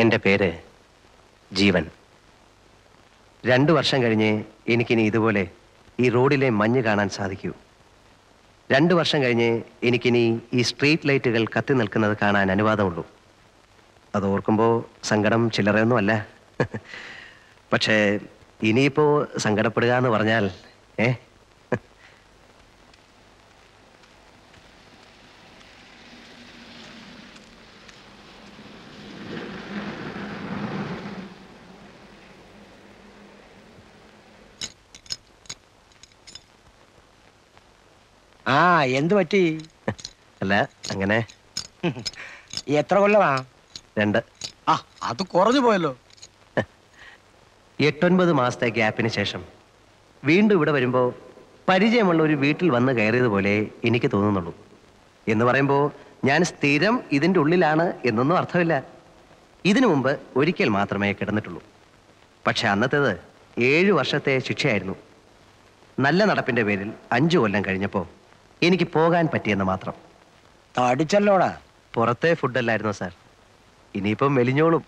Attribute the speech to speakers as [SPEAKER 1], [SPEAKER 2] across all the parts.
[SPEAKER 1] എൻ്റെ പേര് ജീവൻ. 2 വർഷം കഴിഞ്ഞ് എനിക്കിനി ഇതുപോലെ ഈ റോഡിലെ മഞ്ഞ് കാണാൻ സാധിക്കൂ. 2 വർഷം കഴിഞ്ഞ് എനിക്കിനി ഈ സ്ട്രീറ്റ് ലൈറ്റുകൾ കത്തി നിൽക്കുന്നത് കാണാൻ അനുവാദമുള്ളൂ. അത് ഓർക്കുമ്പോൾ സങ്കടം ചില്ലറയൊന്നുമല്ല. പക്ഷേ ഇനിയിപ്പോൾ സങ്കടപ്പെടുക എന്ന് പറഞ്ഞാൽ
[SPEAKER 2] ആ എന്ത് പറ്റി?
[SPEAKER 1] അല്ല അങ്ങനെ.
[SPEAKER 2] എത്ര കൊല്ലമാ?
[SPEAKER 1] 2.
[SPEAKER 2] ആ അത് കുറഞ്ഞു പോയല്ലോ.
[SPEAKER 1] 8-9 മാസത്തെ ഗ്യാപ്പിന് ശേഷം വീണ്ടും ഇവിടെ വരുമ്പോൾ പരിചയമുള്ള ഒരു വീട്ടിൽ വന്ന് കയറിയതുപോലെ എനിക്ക് തോന്നുന്നുള്ളൂ. എന്ന് പറയുമ്പോൾ ഞാൻ സ്ഥിരം ഇതിൻ്റെ ഉള്ളിലാണ് എന്നൊന്നും അർത്ഥമില്ല. ഇതിനു മുമ്പ് ഒരിക്കൽ മാത്രമേ കിടന്നിട്ടുള്ളൂ. പക്ഷെ അന്നത്തേത് 7 വർഷത്തെ ശിക്ഷയായിരുന്നു. നല്ല നടപ്പിൻ്റെ പേരിൽ 5 കൊല്ലം കഴിഞ്ഞപ്പോൾ എനിക്ക് പോകാൻ പറ്റിയെന്ന് മാത്രം.
[SPEAKER 2] തടിച്ചല്ലോടാ.
[SPEAKER 1] പുറത്തെ ഫുഡല്ലായിരുന്നോ സാർ? ഇനിയിപ്പം മെലിഞ്ഞോളും.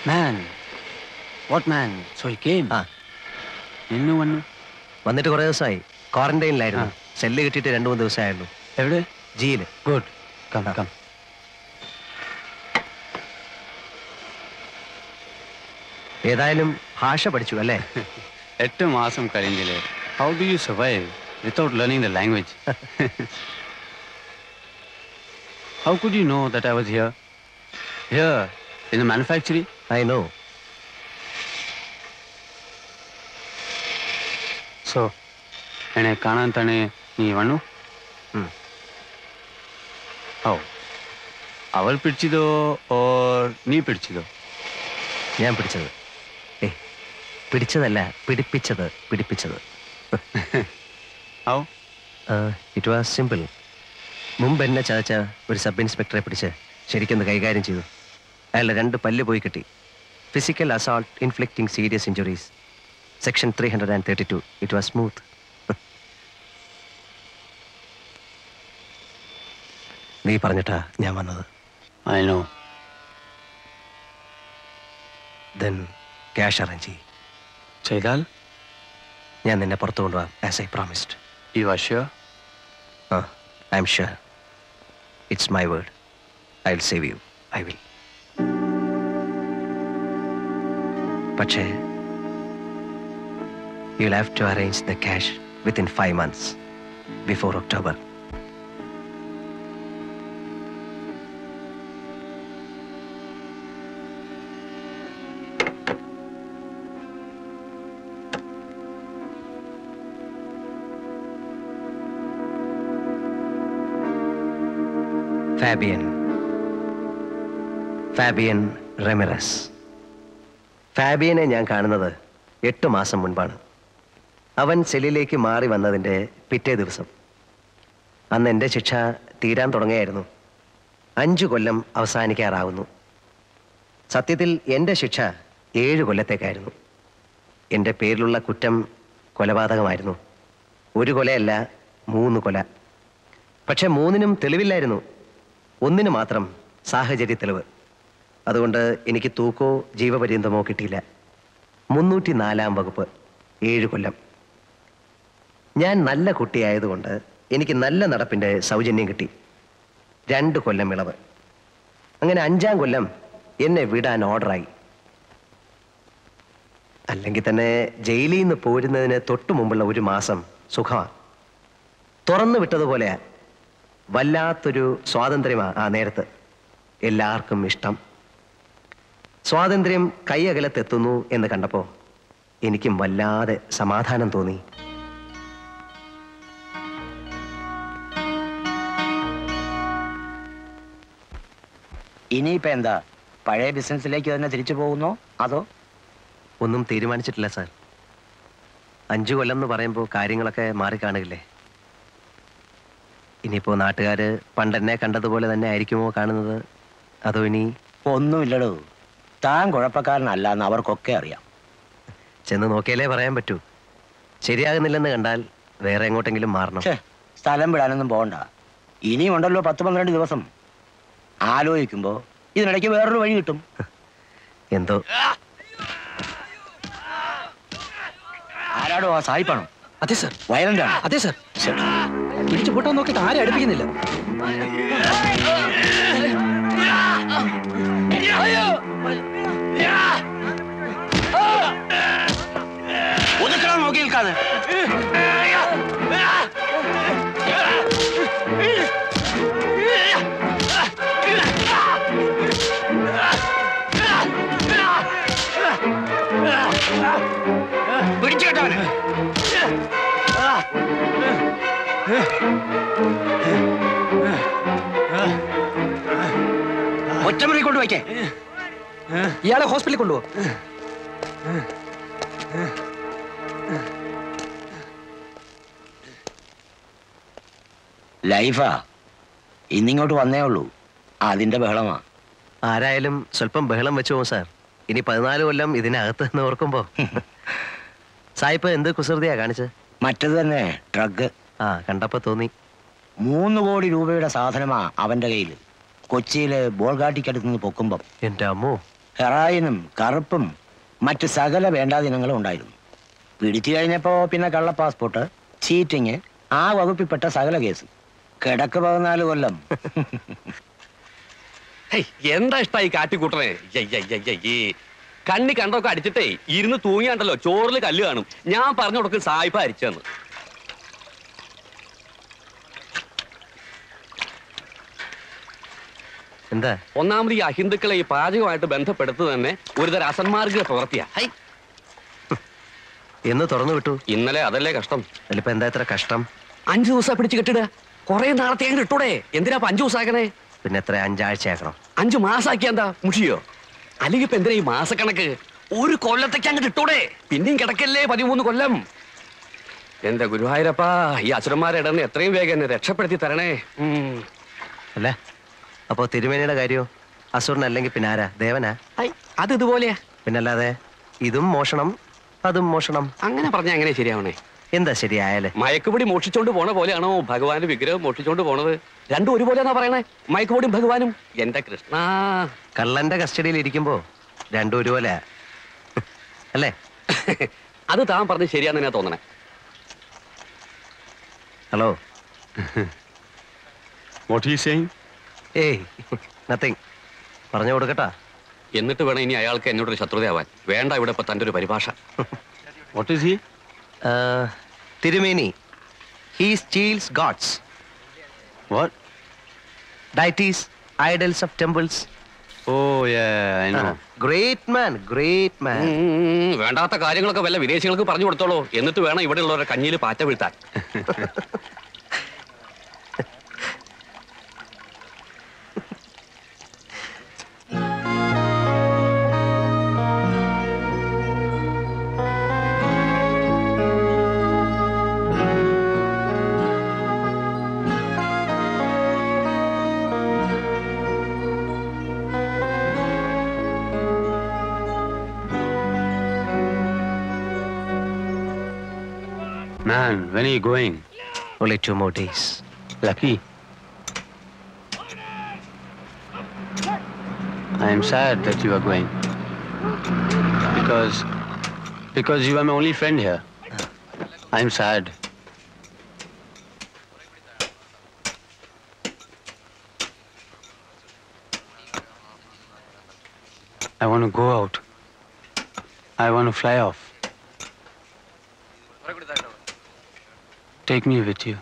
[SPEAKER 3] Man. What man? So he came.
[SPEAKER 1] ആ
[SPEAKER 3] ഇന്നു വന്നു.
[SPEAKER 1] വന്നിട്ട് കുറേ ദിവസമായി. ക്വാറന്റൈനിലായിരുന്നു. സെല്ല് കിട്ടിയിട്ട് 2-3 ദിവസമായുള്ളൂ.
[SPEAKER 3] എവിടെ?
[SPEAKER 1] ജിയില്.
[SPEAKER 3] Good. Come, come.
[SPEAKER 1] ഏതായാലും ഭാഷ പഠിച്ചു അല്ലേ?
[SPEAKER 3] 8 മാസം കഴിഞ്ഞില്ലേ. How do you survive without learning the language? How could you know that I was here? Here, in the manufacturing?
[SPEAKER 1] I know.
[SPEAKER 3] So, എന്നെ കാണാൻ തന്നെ നീ വന്നു? ഓ, അവൾ പിടിച്ചതോ ഓർ നീ പിടിച്ചതോ?
[SPEAKER 1] ഞാൻ പിടിച്ചത്. പിടിച്ചതല്ല, പിടിപ്പിച്ചത്.
[SPEAKER 3] How?
[SPEAKER 1] It was simple. മുമ്പ് എന്നെ ചതച്ച ഒരു സബ് ഇൻസ്പെക്ടറെ പിടിച്ച് ശരിക്കൊന്ന് കൈകാര്യം ചെയ്തു. അയാളുടെ 2 പല്ല് പോയി കിട്ടി. Physical assault inflicting serious injuries. Section 332. It was smooth. നീ പറഞ്ഞിട്ടാ ഞാൻ വന്നത്.
[SPEAKER 3] I know.
[SPEAKER 1] Then cash arrange ചെയ്യും.
[SPEAKER 3] ചെയ്താൽ?
[SPEAKER 1] ഞാൻ നിന്നെ പുറത്തു കൊണ്ടുപോകാം as I promised.
[SPEAKER 3] You are sure?
[SPEAKER 1] I'm sure. It's my word. I will save you. I will. പക്ഷേ you will have to arrange the cash within 5 months before October. Fabian Ramirez. ഫാബിയനെ ഞാൻ കാണുന്നത് 8 മാസം മുൻപാണ്. അവൻ സെല്ലിലേക്ക് മാറി വന്നതിൻ്റെ പിറ്റേ ദിവസം. അന്ന് എൻ്റെ ശിക്ഷ തീരാൻ തുടങ്ങിയായിരുന്നു. 5 കൊല്ലം അവസാനിക്കാറാവുന്നു. സത്യത്തിൽ എൻ്റെ ശിക്ഷ 7 കൊല്ലത്തേക്കായിരുന്നു. എൻ്റെ പേരിലുള്ള കുറ്റം കൊലപാതകമായിരുന്നു. 1 കൊലയല്ല, 3 കൊല. പക്ഷെ 3നും തെളിവില്ലായിരുന്നു. 1 മാത്രം സാഹചര്യ തെളിവ്. അതുകൊണ്ട് എനിക്ക് തൂക്കോ ജീവപര്യന്തമോ കിട്ടിയില്ല. 304-ാം വകുപ്പ്, 7 കൊല്ലം. ഞാൻ നല്ല കുട്ടിയായതുകൊണ്ട് എനിക്ക് നല്ല നടപ്പിൻ്റെ സൗജന്യം കിട്ടി. 2 കൊല്ലം ഇളവ്. അങ്ങനെ 5-ാം കൊല്ലം എന്നെ വിടാൻ ഓർഡറായി. അല്ലെങ്കിൽ തന്നെ ജയിലിൽ നിന്ന് പോരുന്നതിന് തൊട്ടു മുമ്പുള്ള 1 മാസം സുഖമാണ്. തുറന്നു വിട്ടതുപോലെയാ. വല്ലാത്തൊരു സ്വാതന്ത്ര്യമാ ആ നേരത്ത്. എല്ലാവർക്കും ഇഷ്ടം. സ്വാതന്ത്ര്യം കൈയകലത്തെത്തുന്നു എന്ന് കണ്ടപ്പോൾ എനിക്കും വല്ലാതെ സമാധാനം തോന്നി.
[SPEAKER 2] ഇനിയിപ്പോ എന്താ, പഴയ ബിസിനസ്സിലേക്ക് തന്നെ തിരിച്ചു പോകുന്നോ അതോ?
[SPEAKER 1] ഒന്നും തീരുമാനിച്ചിട്ടില്ല സാർ. 5 കൊല്ലം എന്ന് പറയുമ്പോൾ കാര്യങ്ങളൊക്കെ മാറിക്കാണുകയില്ലേ. ഇനിയിപ്പോൾ നാട്ടുകാർ പണ്ടെന്നെ കണ്ടതുപോലെ തന്നെ ആയിരിക്കുമോ കാണുന്നത്, അതോ ഇനി?
[SPEAKER 2] ഒന്നുമില്ലടോ, താൻ കുഴപ്പക്കാരനല്ല എന്ന് അവർക്കൊക്കെ അറിയാം.
[SPEAKER 1] ചെന്ന് നോക്കിയാലേ പറയാൻ പറ്റൂ. ശരിയാകുന്നില്ലെന്ന് കണ്ടാൽ വേറെ എങ്ങോട്ടെങ്കിലും മാറണം.
[SPEAKER 2] സ്ഥലം വിടാനൊന്നും പോകണ്ട. ഇനിയും ഉണ്ടല്ലോ 10-12 ദിവസം. ആലോചിക്കുമ്പോ ഇതിനിടയ്ക്ക് വേറൊരു വഴി കിട്ടും.
[SPEAKER 1] എന്തോ.
[SPEAKER 2] ആരാടോ? ആ സായിപ്പാണോ?
[SPEAKER 4] അതെ സർ.
[SPEAKER 2] വയലന്റ് ആണ്?
[SPEAKER 4] അതെ സർ. പിടിച്ചു പൂട്ടാൻ നോക്കിയിട്ട് ആരും അടുപ്പിക്കുന്നില്ല.
[SPEAKER 2] ഒതുക്കണം, നോക്കി നിൽക്കാതെ. പിടിച്ചു കേട്ടവന്. ഒറ്റമുറി കൊണ്ടുവയ്ക്കേ.
[SPEAKER 4] ഇയാളെ ഹോസ്പിറ്റലിൽ കൊണ്ടുപോ.
[SPEAKER 2] ലൈഫാ. ഇന്നിങ്ങോട്ട് വന്നേ ഉള്ളൂ, അതിന്റെ ബഹളമാ.
[SPEAKER 1] ആരായാലും സ്വല്പം ബഹളം വെച്ചു പോകും സാർ. ഇനി 14 കൊല്ലം ഇതിനകത്ത് നിന്ന് ഓർക്കുമ്പോ. സായിപ്പ് എന്ത് കുസൃതിയാ കാണിച്ചത്?
[SPEAKER 2] മറ്റത് തന്നെ, ഡ്രഗ്.
[SPEAKER 1] കണ്ടപ്പോ തോന്നി.
[SPEAKER 2] 3 കോടി രൂപയുടെ സാധനമാ അവന്റെ കയ്യിൽ. കൊച്ചിയിലെ ബോൾഗാട്ടിക്കടുത്ത് നിന്ന് പൊക്കുമ്പം.
[SPEAKER 1] എന്റെ അമ്മോ.
[SPEAKER 2] ഹെറായിനും കറുപ്പും മറ്റ് സകല വേണ്ടാദിനങ്ങളും ഉണ്ടായിരുന്നു. പിടിച്ചു കഴിഞ്ഞപ്പോ പിന്നെ കള്ള പാസ്പോർട്ട്, ചീറ്റിങ്, ആ വകുപ്പിൽപ്പെട്ട സകല കേസ്. കിടക്ക് 14 കൊല്ലം.
[SPEAKER 5] എന്താ ഇഷ്ടായി കാട്ടിക്കൂട്ടണേ? കണ്ണി കണ്ടൊക്കെ അടിച്ചിട്ടേ ഇരുന്ന് തൂങ്ങിയാണ്ടല്ലോ ചോറിൽ കല്ല് കാണും. ഞാൻ പറഞ്ഞു കൊടുക്കും സായിപ്പ അരിച്ചെന്ന്.
[SPEAKER 1] എന്താ?
[SPEAKER 5] ഒന്നാമത് ഈ അഹിന്ദുക്കളെ ഈ പാചകമായിട്ട് ബന്ധപ്പെടുത്തു തന്നെ ഒരുതരം അസന്മാർഗിക പ്രവർത്തിയാ.
[SPEAKER 1] എന്ന് തുറന്നു വിട്ടു.
[SPEAKER 5] ഇന്നലെ അതല്ലേ കഷ്ടം.
[SPEAKER 1] അതിലിപ്പോ എന്താ ഇത്ര കഷ്ടം?
[SPEAKER 5] 5 ദിവസം പിടിച്ച് കെട്ടിടുക. കുറെ നാളത്തെ അങ്ങ് ഇട്ടൂടെ? എന്തിനാ 5 ദിവസം ആക്കണേ?
[SPEAKER 1] പിന്നെ എത്ര 5 ആഴ്ചയാക്കണം?
[SPEAKER 5] 5 മാസാക്കിയ എന്താ മുഷിയോ? അല്ലെങ്കിൽ ഇപ്പൊ എന്തിനാ ഈ മാസക്കണക്ക്? 1 കൊല്ലത്തേക്ക് അങ്ങോട്ട് ഇട്ടൂടെ? പിന്നെയും കിടക്കല്ലേ 13 കൊല്ലം. എന്റെ ഗുരുവായൂരപ്പാ, ഈ അസുരന്മാരെ ഇടന്ന് എത്രയും വേഗം എന്നെ രക്ഷപ്പെടുത്തി തരണേ.
[SPEAKER 1] അല്ലേ? അപ്പോ തിരുമേനിയുടെ കാര്യോ? അസുരനല്ലെങ്കിൽ പിന്നെ ആരാ? ദേവനാ?
[SPEAKER 5] അത് ഇതുപോലെയാ.
[SPEAKER 1] പിന്നല്ലാതെ ഇതും മോഷണം അതും മോഷണം.
[SPEAKER 5] അങ്ങനെ പറഞ്ഞ എങ്ങനെ ശരിയാവണേ?
[SPEAKER 1] എന്താ ശരിയായാലേ?
[SPEAKER 5] മയക്കുപൊടി മോഷിച്ചോണ്ട് പോണ പോലെയാണോ ഭഗവാന്റെ വിഗ്രഹം മോഷിച്ചോണ്ട് പോണത്? രണ്ടും ഒരുപോലെയാണോ പറയണേ? മയക്കുപൊടിയും ഭഗവാനും. എന്റെ കൃഷ്ണ,
[SPEAKER 1] കള്ളന്റെ കസ്റ്റഡിയിൽ ഇരിക്കുമ്പോ രണ്ടും ഒരുപോലെ അല്ലേ?
[SPEAKER 5] അത് താൻ പറഞ്ഞ് ശരിയാന്ന് ഞാൻ തോന്നണേ.
[SPEAKER 1] Hello.
[SPEAKER 3] What are you saying?
[SPEAKER 1] ഏയ് നത്തിങ്. പറഞ്ഞു കൊടുക്കട്ടാ.
[SPEAKER 5] എന്നിട്ട് വേണം ഇനി അയാൾക്ക് എന്നോടൊരു ശത്രുതയാവാൻ. വേണ്ട ഇവിടെ ഇപ്പൊ തന്റെ ഒരു പരിഭാഷ.
[SPEAKER 3] What is he?
[SPEAKER 1] തിരുമേനി, he steals gods.
[SPEAKER 3] What?
[SPEAKER 1] Deities, idols of temples.
[SPEAKER 3] Oh, yeah, I know.
[SPEAKER 1] Great man, great man.
[SPEAKER 5] വേണ്ടാത്ത കാര്യങ്ങളൊക്കെ വല്ല വിദേശികൾക്ക് പറഞ്ഞു കൊടുത്തോളൂ. എന്നിട്ട് വേണം ഇവിടെ ഉള്ളവരുടെ കഞ്ഞിയിൽ പാറ്റ വീഴ്ത്താൻ.
[SPEAKER 3] Man, when are you going?
[SPEAKER 1] Only 2 more days.
[SPEAKER 3] Lucky. I am sad that you are going. Because you are my only friend here. I am sad. I want to go out. I want to fly off. Take me with you.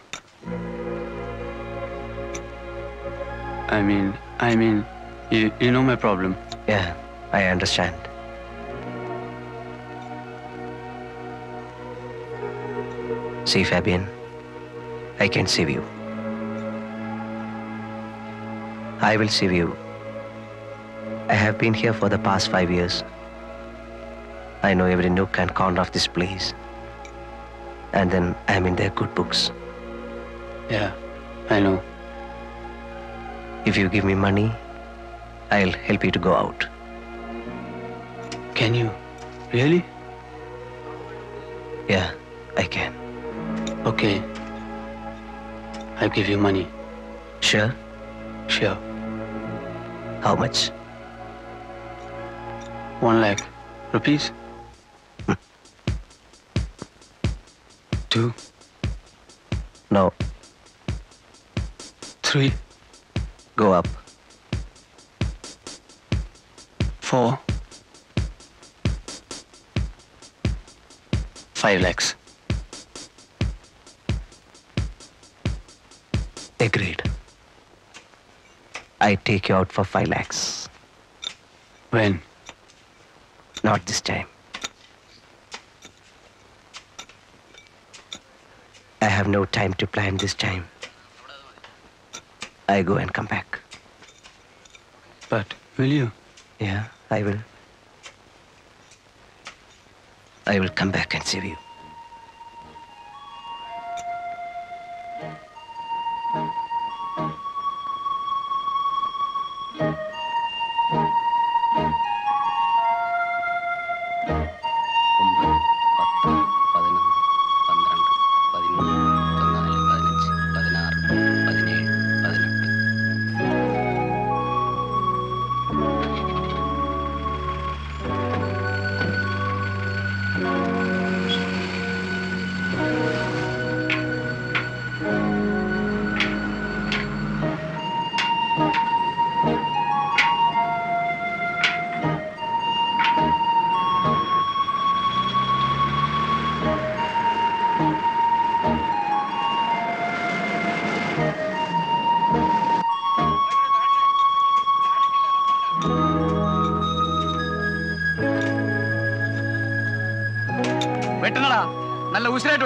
[SPEAKER 3] I mean, you know my problem.
[SPEAKER 1] Yeah, I understand. See, Fabian, I can save you. I will save you. I have been here for the past 5 years. I know every nook and corner of this place. And then I'm in their good books.
[SPEAKER 3] Yeah, I know.
[SPEAKER 1] If you give me money, I'll help you to go out.
[SPEAKER 3] Can you? Really?
[SPEAKER 1] Yeah, I can.
[SPEAKER 3] Okay. I'll give you money.
[SPEAKER 1] Sure?
[SPEAKER 3] Sure.
[SPEAKER 1] How much?
[SPEAKER 3] 1 lakh rupees. 2,
[SPEAKER 1] No,
[SPEAKER 3] 3,
[SPEAKER 1] go up.
[SPEAKER 3] 4, 5 lakhs.
[SPEAKER 1] Agreed. I take you out for 5 lakhs.
[SPEAKER 3] When?
[SPEAKER 1] Not this time. I have no time to plan this time. I go and come back.
[SPEAKER 3] But will you?
[SPEAKER 1] Yeah, I will. I will come back and save you.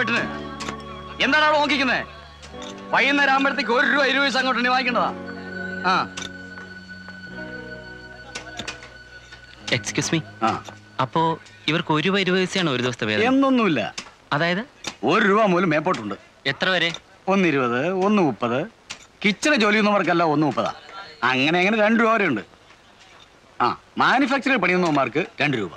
[SPEAKER 5] വെട്ടിന്. എന്താണ് അവിടെ നോക്കിക്കുന്നേ? വൈകുന്നേരം ആകുമ്പോഴത്തേക്ക് 1 രൂപ 20 പൈസ അങ്ങോട്ട് വാങ്ങിക്കേണ്ടതാ. ആ
[SPEAKER 3] excuse me,
[SPEAKER 5] ആ
[SPEAKER 3] അപ്പോ ഇവർക്ക് 1 രൂപ 20 പൈസയാണ് ഒരു ദിവസത്തെ വേതനം?
[SPEAKER 5] എന്നൊന്നുമില്ല.
[SPEAKER 3] അതായത്
[SPEAKER 5] 1 രൂപ മൂലം മേപ്പോട്ടുണ്ട്.
[SPEAKER 3] എത്ര വരെ?
[SPEAKER 5] 1.20, 1.30. കിച്ചണ് ജോലി ചെയ്യുന്നവർക്കല്ല 1.30. അങ്ങനെ 2 രൂപ വരെ ഉണ്ട്. ആ മാനുഫാക്ചറിംഗ് പണിയുന്നവന്മാർക്ക് 2 രൂപ.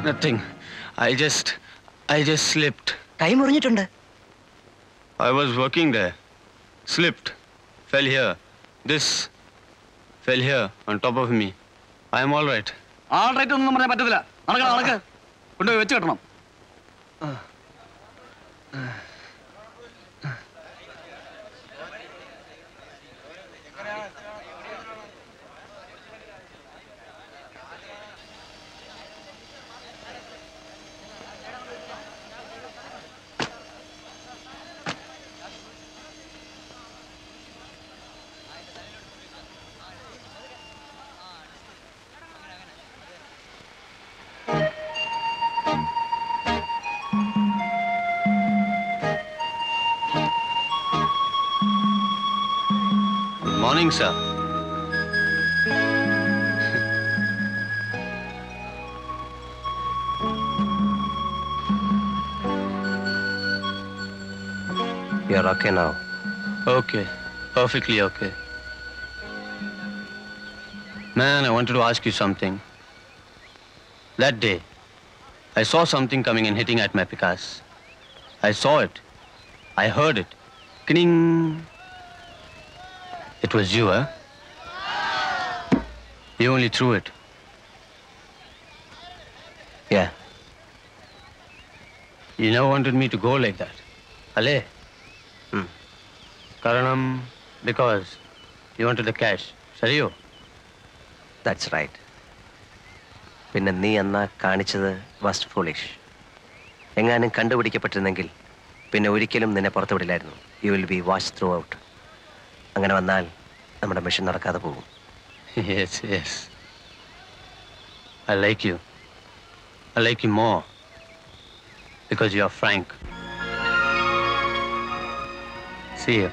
[SPEAKER 3] Nothing. I just slipped.
[SPEAKER 2] കൈ മുറിഞ്ഞിട്ടുണ്ട്.
[SPEAKER 3] I was working there. Slipped. Fell here. This fell here on top of me. I am all right.
[SPEAKER 5] All right ഒന്നും പറയാൻ പറ്റത്തില്ല. നടക്ക് കൊണ്ടുപോയി വെച്ച് കെട്ടണം.
[SPEAKER 3] Morning, sir.
[SPEAKER 1] You're okay now.
[SPEAKER 3] Okay. Perfectly okay. Man, I wanted to ask you something. That day, I saw something coming and hitting at my Picasso. I saw it. I heard it. Kning. It was you, huh? You only threw it.
[SPEAKER 1] Yeah.
[SPEAKER 3] You never wanted me to go like that. Ale? Karanam, because you wanted the cash. Sariyo?
[SPEAKER 1] That's right. പിന്നെ നീ അന്നാ കാണിച്ചത് was foolish. എങ്ങാനും കണ്ടുപിടിക്കപ്പെട്ടിരുന്നെങ്കിൽ പിന്നെ ഒരിക്കലും നിന്നെ പുറത്തു വിടില്ലായിരുന്നു. You will be watch throughout. അങ്ങനെ വന്നാൽ നമ്മുടെ മിഷൻ നടക്കാതെ പോകും.
[SPEAKER 3] Yes, yes. I like you. I like you more because you are frank. See you.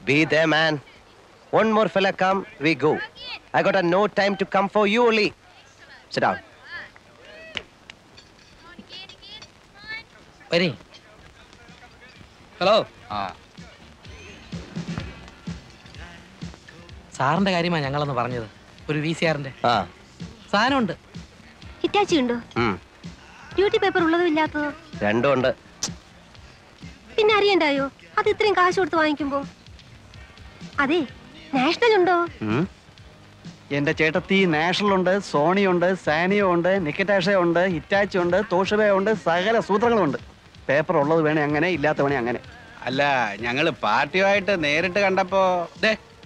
[SPEAKER 1] Be there, man. One more fella come, we go. I got no time to come for you only. Sit down.
[SPEAKER 4] വരി. Hello. സാറിന്റെ കാര്യമാണ് ഞങ്ങളൊന്ന് പറഞ്ഞത്. ഒരു VCRന്റെ സാധനമുണ്ട്.
[SPEAKER 6] Hitachi ഉണ്ടോ? Duty paper ഉള്ളതും ഇല്ലാത്തതോ?
[SPEAKER 1] രണ്ടും ഉണ്ട്.
[SPEAKER 6] പിന്നെ അറിയണ്ടായോ അത് ഇത്രയും കാശ് കൊടുത്ത് വാങ്ങിക്കുമ്പോ? അതെ, നാഷണൽ ഉണ്ടോ?
[SPEAKER 7] എന്റെ ചേട്ടത്തി നാഷണൽ ഉണ്ട്, സോണി ഉണ്ട്, സാനിയോ ഉണ്ട്, നിക്കറ്റാഷ ഉണ്ട്, ഹിറ്റാച്ചി ഉണ്ട്, തോഷബ ഉണ്ട്, സകല സൂത്രങ്ങളും ഉണ്ട്. പേപ്പർ ഉള്ളത് വേണേ അങ്ങനെ, ഇല്ലാത്ത വേണേ അങ്ങനെ.
[SPEAKER 8] അല്ല, ഞങ്ങള് പാർട്ടിയുമായിട്ട് നേരിട്ട് കണ്ടപ്പോ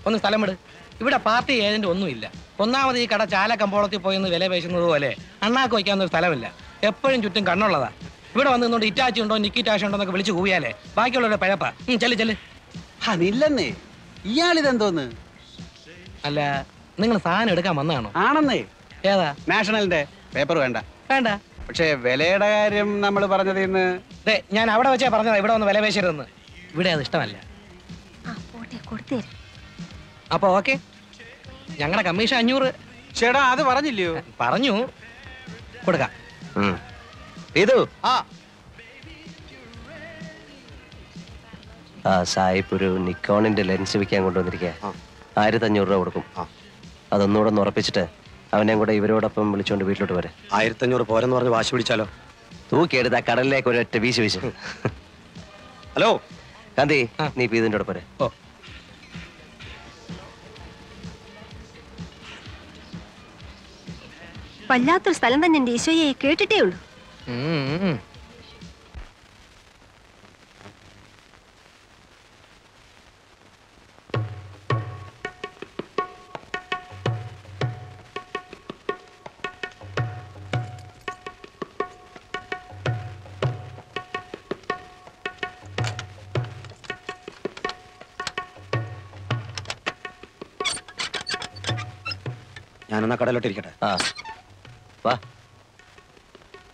[SPEAKER 4] ഒന്ന് സ്ഥലം വിട്. ഇവിടെ പാർട്ടി ഏജന്റ് ഒന്നുമില്ല. ഒന്നാമത് ഈ കട ചാല കമ്പോളത്തിൽ പോയി വില പേശുന്നത് പോലെ അണ്ണാക്ക് വയ്ക്കാവുന്ന ഒരു സ്ഥലമില്ല. എപ്പോഴും ചുറ്റും കണ്ണുള്ളതാ. ഇവിടെ വന്ന് നിന്നോണ്ട് ഇറ്റാച്ചി ഉണ്ടോ നിക്കിറ്റാശ ഉണ്ടോ എന്നൊക്കെ വിളിച്ചു കൂവിയാലേ ബാക്കിയുള്ളവരുടെ പഴപ്പാ. ചെല്ല്.
[SPEAKER 7] അതില്ലെന്നേ, ഇയാളിതെന്തോന്ന്?
[SPEAKER 4] അല്ല, നിങ്ങൾ സാധനം എടുക്കാൻ വന്നതാണോ?
[SPEAKER 7] ആണെന്നേ.
[SPEAKER 4] ഏതാ?
[SPEAKER 8] നാഷണലിന്റെ പേപ്പർ വേണ്ട.
[SPEAKER 4] വേണ്ട.
[SPEAKER 8] പക്ഷേ വിലയുടെ കാര്യം നമ്മൾ പറഞ്ഞത് ഇന്ന്
[SPEAKER 4] ഞാൻ അവിടെ വെച്ചാ പറഞ്ഞതാ ഇവിടെ ഒന്ന് വില പേശരുതെന്ന്. ഇവിടെ അത് ഇഷ്ടമല്ല. അപ്പൊ ഓക്കെ, ഞങ്ങളുടെ കമ്മീഷൻ 500.
[SPEAKER 8] ചേട്ടാ അത് പറഞ്ഞില്ലയോ?
[SPEAKER 4] പറഞ്ഞു കൊടുക്കാം.
[SPEAKER 1] ഇതു
[SPEAKER 8] ആ
[SPEAKER 1] ആ സായിപ്പ് ഒരു നിക്കോണിന്റെ ലെൻസ് വിൽക്കാൻ കൊണ്ടുവന്നിരിക്കുക. 1500 രൂപ കൊടുക്കും. അതൊന്നുകൂടെ ഒന്ന് ഉറപ്പിച്ചിട്ട് അവനെയും കൂടെ ഇവരോടൊപ്പം വിളിച്ചോണ്ട് വീട്ടിലോട്ട് വരെ.
[SPEAKER 2] 1500 പോരെന്ന് പറഞ്ഞ് വാശി പിടിച്ചാലോ?
[SPEAKER 1] തൂക്കിയെടുത്ത് ആ കടലിലേക്ക് ഒരൊറ്റ വീശ്. ഹലോ കാന്തി, നീ ഇതിന്റെ കൂടെ പോരെ.
[SPEAKER 4] ഓ,
[SPEAKER 6] വല്ലാത്തൊരു സ്ഥലം തന്നെ എന്റെ ഈശോയെ, കേട്ടിട്ടേ ഉള്ളൂ.
[SPEAKER 2] ഞാനെന്നാ കടലോട്ടിരിക്കട്ടെ.
[SPEAKER 1] ആ വാ.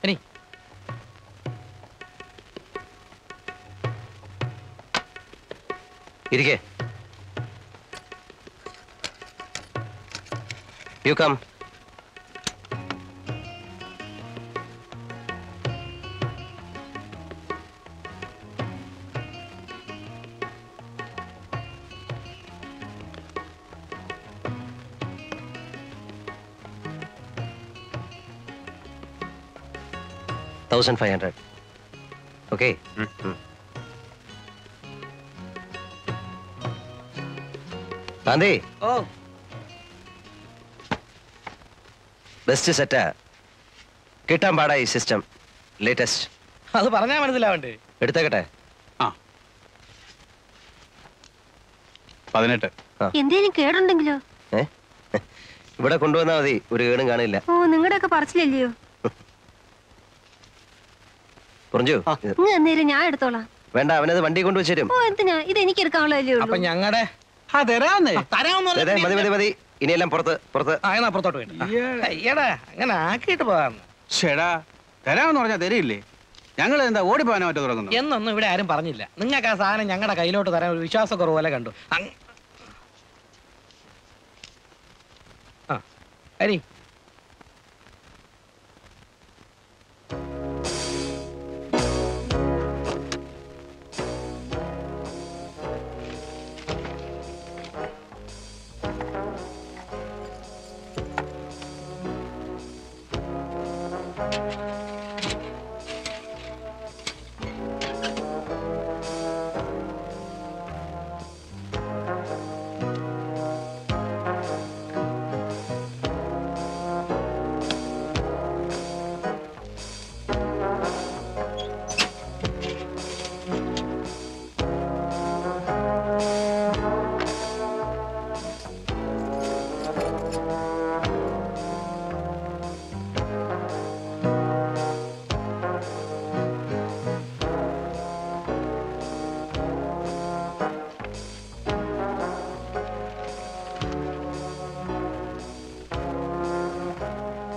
[SPEAKER 4] ഇനി
[SPEAKER 1] ഇരിക്കേ. You come. $1,500. Okay. Gandhi, best സെറ്റാ. കിട്ടാൻ പാടാ ഈ സിസ്റ്റം. ലേറ്റസ്റ്റ്.
[SPEAKER 4] അത് പറഞ്ഞാ മനസ്സിലാവണ്ടേ?
[SPEAKER 1] എടുത്തേക്കട്ടെ.
[SPEAKER 8] 18.
[SPEAKER 6] എന്തേലും കേടുണ്ടെങ്കിലോ?
[SPEAKER 1] ഇവിടെ കൊണ്ടുവന്നാ മതി, ഒരു കേടും കാണില്ല.
[SPEAKER 6] ഓ, നിങ്ങളുടെയൊക്കെ പറച്ചില്ലല്ലയോ? എന്തേലും ഞാൻ എടുത്തോളാം.
[SPEAKER 1] വേണ്ട, അവനത് വണ്ടി കൊണ്ടുവച്ചേരും.
[SPEAKER 6] ഓ, എന്തിനാ? ഇത് എനിക്ക് എടുക്കാനുള്ളതല്ലേ ഉള്ളൂ.
[SPEAKER 4] അപ്പൊ ഞങ്ങളുടെ
[SPEAKER 1] മതി. ഇനിയെല്ലാം പുറത്ത്.
[SPEAKER 4] പുറത്തോട്ട് വേണ്ട. അങ്ങനെ ആക്കിയിട്ട് പോകാന്ന്.
[SPEAKER 8] ചേടാ തരാമെന്ന് പറഞ്ഞാൽ തരില്ലേ? ഞങ്ങൾ എന്താ ഓടിപ്പോകാനോ മറ്റോ തുടങ്ങുന്നു?
[SPEAKER 4] എന്നൊന്നും ഇവിടെ ആരും പറഞ്ഞില്ല. നിങ്ങൾക്ക് ആ സാധനം ഞങ്ങളുടെ കയ്യിലോട്ട് തരാൻ ഒരു വിശ്വാസക്കുറവ് പോലെ കണ്ടു. അരി